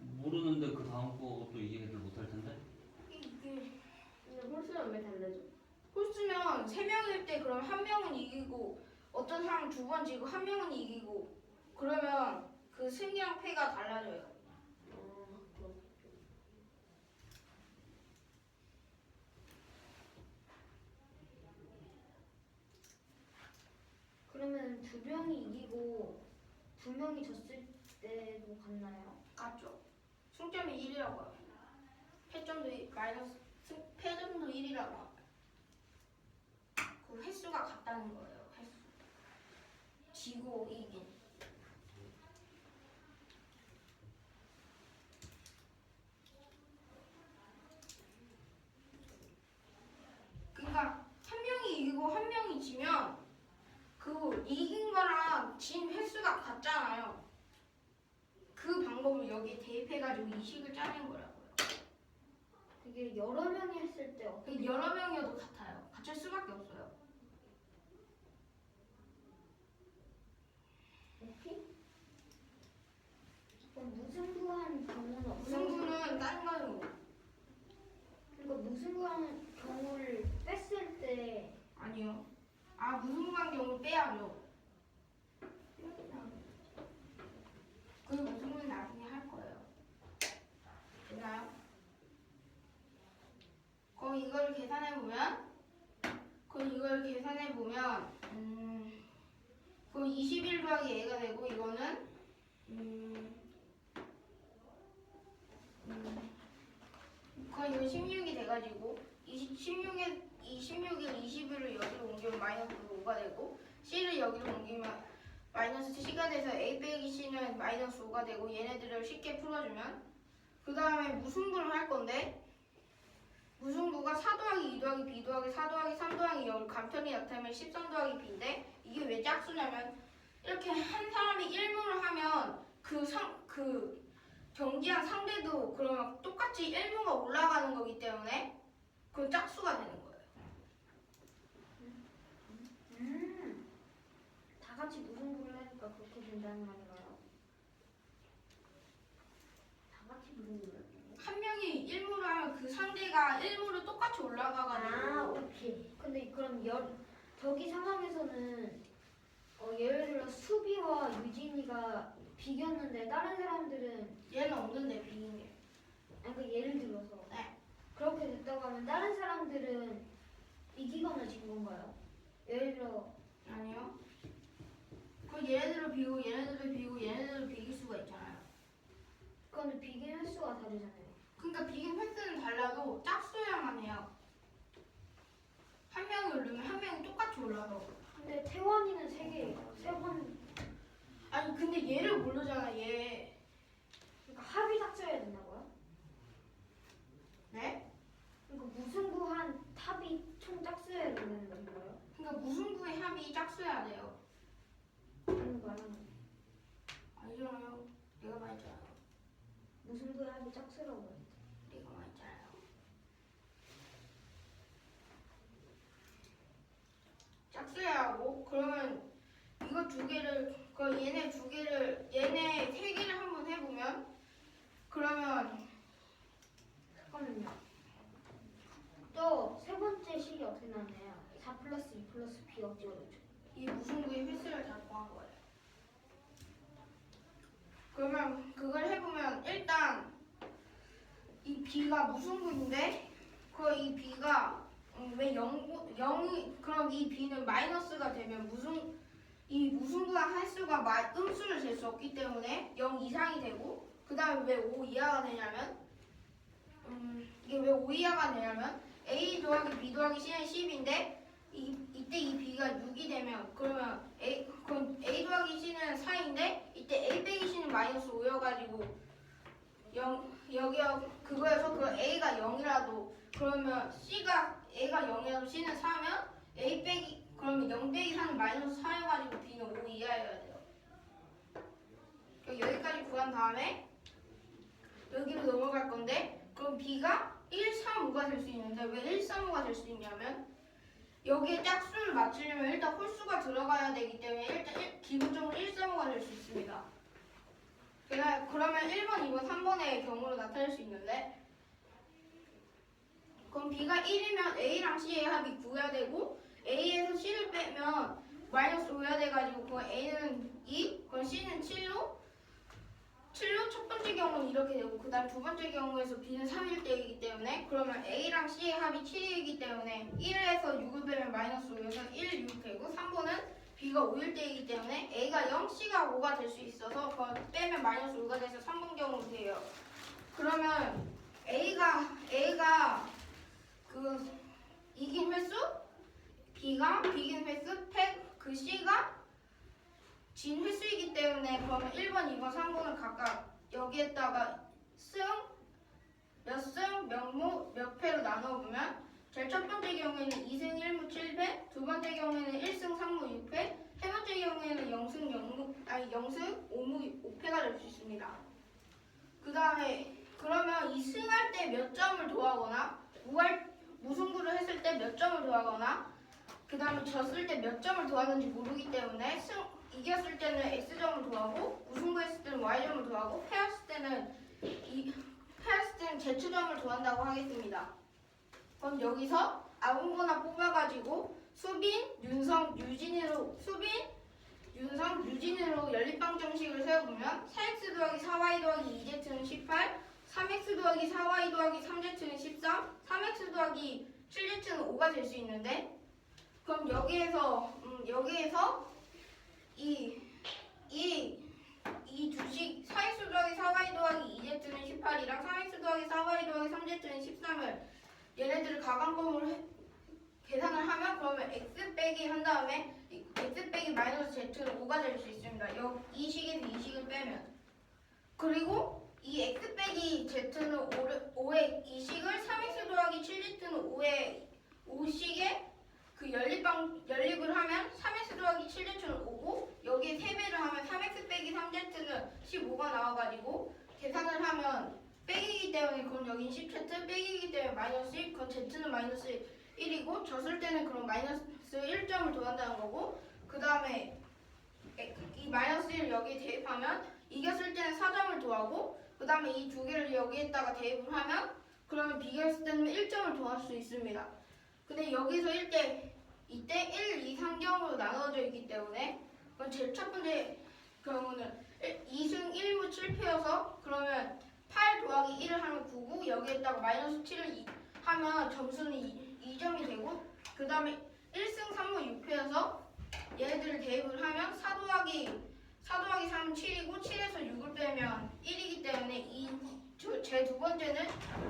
모르는데 그 다음 거도 이해를 못할 텐데. 이게 근데 홀수는 왜 달라져? 홀수면 3명일 때 그럼 한 명은 이기고 어떤 사람은 2번 지고 한 명은 이기고 그러면 그 승이랑 패가 달라져요. 그렇죠. 그러면 2명이 이기고 2명이 졌을 때도 같나요? 같죠? 승점이 1이라고 해요. 패점도 패점도 1이라고 해요. 그 횟수가 같다는 거예요. 횟수. 지고 이긴. 그러니까 한 명이 이기고 한 명이 지면 그 이긴 거랑 진 횟수가 같잖아요. 그 방법을 여기에 대입해가지고 이 식을 짜낸 거라고요. 그게 여러 명이 했을 때 어떻게 그 여러 명이어도 같아요. 같을 수밖에 없어요. 오케이? 그럼 무승부한 경우는 무승부는 다른 거는 그러니까 무승부한 경우를 뺐을 때 아니요. 무승부한 경우 빼야죠. 그 무승부는 나중에 할 거예요. 되나요? 그럼 이걸 계산해 보면 그 21 더하기 A가 되고 이거는 거의 이거 16이 돼가지고 16일 21을 여기로 옮기면 마이너스 5가 되고 C를 여기로 옮기면 마이너스 C가 돼서 A 빼기 C는 마이너스 5가 되고 얘네들을 쉽게 풀어주면 그 다음에 무승부를 할 건데 무승부가 4 더하기 2 더하기 B 더하기 4 더하기 3 더하기 0 간편히 나타내면 13 더하기 B인데 이게 왜 짝수냐면 이렇게 한 사람이 1문을 하면 그 경기한 상대도 그러면 똑같이 똑같이 1무가 올라가는 거기 때문에 그건 짝수가 되는 거예요. 다 같이 무승부를 하니까 그렇게 된다는 말인가요? 다 같이 무승부를 하는 한 명이 1무를 하면 그 상대가 1무를 똑같이 올라가가지고 오케이. 근데 그럼 저기 상황에서는 예를 들어 수비와 유진이가 비겼는데 다른 사람들은 얘는 없는데 비긴 게. 그러니까 예를 들어서 네. 그렇게 됐다고 하면 다른 사람들은 이기거나 진 건가요? 예를 들어 아니요. 그 얘네들을 비고 얘네들을 비고 얘네들을 비길 수가 있잖아요. 그거는 비긴 횟수가 다르잖아요. 그러니까 비긴 횟수는 달라도 짝수야만 해요. 한 명이 오르면 한 명이 똑같이 올라가고. 근데 태원이는 세 번 아니 근데 얘를 모르잖아 얘. 그러니까 합이 닥쳐야 된다고요? 네? 그러니까 무승부한 탑이 총 짝수여야 된다는 건가요? 그러니까 무승부의 합이 짝수야 돼요. 그런 말은 아니잖아요. 내가 말했잖아요. 무승부의 합이 짝수라고 했죠. 내가 말했잖아요. 짝수야 하고 그러면 이거 두 개를 그 얘네 두 개를 얘네 세 개를 한번 해보면 그러면 잠깐만요. 또 세 번째 식이 어떻게 나왔나요? 4 플러스 2 플러스 B 어찌가 되죠? 이 무승부의 횟수를 다 구한 거예요. 그러면 그걸 해보면 일단 이 B가 무승부인데 그 이 B가 왜 0이 그럼 이 B는 마이너스가 되면 이 무승부한 횟수가 음수를 잴 수 없기 때문에 0 이상이 되고 그 다음에 왜 5 이하가 되냐면 이게 왜 5 이하가 되냐면 A 더하기 B 더하기 C는 10인데 이때 이 B가 6이 되면 그러면 그럼 A 더하기 C는 4인데 이때 A 빼기 C는 마이너스 5여가지고 그거여서 그 A가 0이라도 그러면 A가 0이라도 C는 4면 그러면 0 빼기 4는 마이너스 4여가지고 B는 5 이하여야 돼요. 여기까지 구한 다음에 여기로 넘어갈 건데 그럼 B가 1, 3, 5가 될 수 있는데 왜 1, 3, 5가 될 수 있냐면 여기에 짝수를 맞추려면 일단 홀수가 들어가야 되기 때문에 일단 기본적으로 1, 3, 5가 될 수 있습니다. 그러면 1번, 2번, 3번의 경우로 나타낼 수 있는데 그럼 B가 1이면 A랑 C의 합이 9야 되고 A에서 C를 빼면 마이너스 5야 돼가지고 그럼 A는 2, 그럼 C는 7로 첫 번째 경우는 이렇게 되고 그 다음 두 번째 경우에서 B는 3일 때이기 때문에 그러면 A랑 C의 합이 7이기 때문에 1에서 6을 빼면 마이너스 5여서 1, 6 되고 3번은 B가 5일 때이기 때문에 A가 0, C가 5가 될 수 있어서 그걸 빼면 마이너스 5가 돼서 3번 경우로 돼요. 그러면 A가 그 이긴 횟수, B가 비긴 횟수, 그 C가 진 횟수이기 때문에 그러면 1번, 2번, 3번을 각각 여기에다가 몇 승, 몇 무, 몇 패로 나눠보면 제일 첫 번째 경우에는 2승 1무 7패, 두 번째 경우에는 1승 3무 6패, 세 번째 경우에는 0승 5무 5패가 될 수 있습니다. 그 다음에 그러면 이 승할 때 몇 점을 더하거나 무승부를 했을 때 몇 점을 더하거나 그 다음에 졌을 때 몇 점을 더하는지 모르기 때문에 이겼을 때는 X점을 더하고 무승부했을 때는 Y점을 더하고 패했을 때는 Z점을 더한다고 하겠습니다. 그럼 여기서 아무거나 뽑아가지고 수빈, 윤성, 유진으로 연립방 정식을 세워보면 4x 더하기 4y 더하기 2z는 18, 3x 더하기 4y 더하기 3z는 13, 3x 더하기 7z는 5가 될 수 있는데 그럼 여기에서 이 두식 4x 더하기 4y 더하기 2z는 18이랑 3x 더하기 4y 더하기 3z는 13을 얘네들을 가간법으로 계산을 하면 그러면 x 빼기 한 다음에 x 빼기 마이너스 z는 5가 될 수 있습니다. 이 식에서 이 식을 빼면 그리고 이 x 빼기 z는 5의 이 식을 3x 더하기 7z는 5식에 그 연립을 하면 3x 더하기 7z는 5고 여기에 3배를 하면 3x 빼기 3z는 15가 나와가지고 계산을 하면 빼기이기 때문에 그럼 여긴 10z 빼기이기 때문에 마이너스 1, 그럼 z는 마이너스 1이고 졌을 때는 그럼 마이너스 1점을 더한다는 거고 그 다음에 이 마이너스 1을 여기에 대입하면 이겼을 때는 4점을 더하고 그 다음에 이 두 개를 여기에다가 대입을 하면 그러면 비겼을 때는 1점을 더할 수 있습니다. 근데 여기서 이때 1, 2, 3경으로 나눠져 있기 때문에 그럼 제일 첫 번째 경우는 2승 1무 7패여서 그러면 8 더하기 1을 하면 9고 여기에다가 마이너스 7을 하면 점수는 2점이 되고 그 다음에 1승 3무 6패여서 얘네들을 대입을 하면 4 더하기 3은 7이고 7에서 6을 빼면 1이기 때문에 제 두 번째는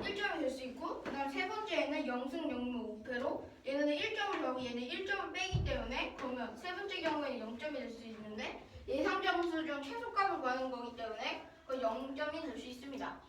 1점이 될 수 있고 그 다음 세 번째는 0승 0무 5패로 얘네는 1점을 더하고 얘는 1점을 빼기 때문에 그러면 세 번째 경우에는 0점이 될 수 있는데 예상 점수 중 최소값을 구하는 거기 때문에 그 0점이 될 수 있습니다.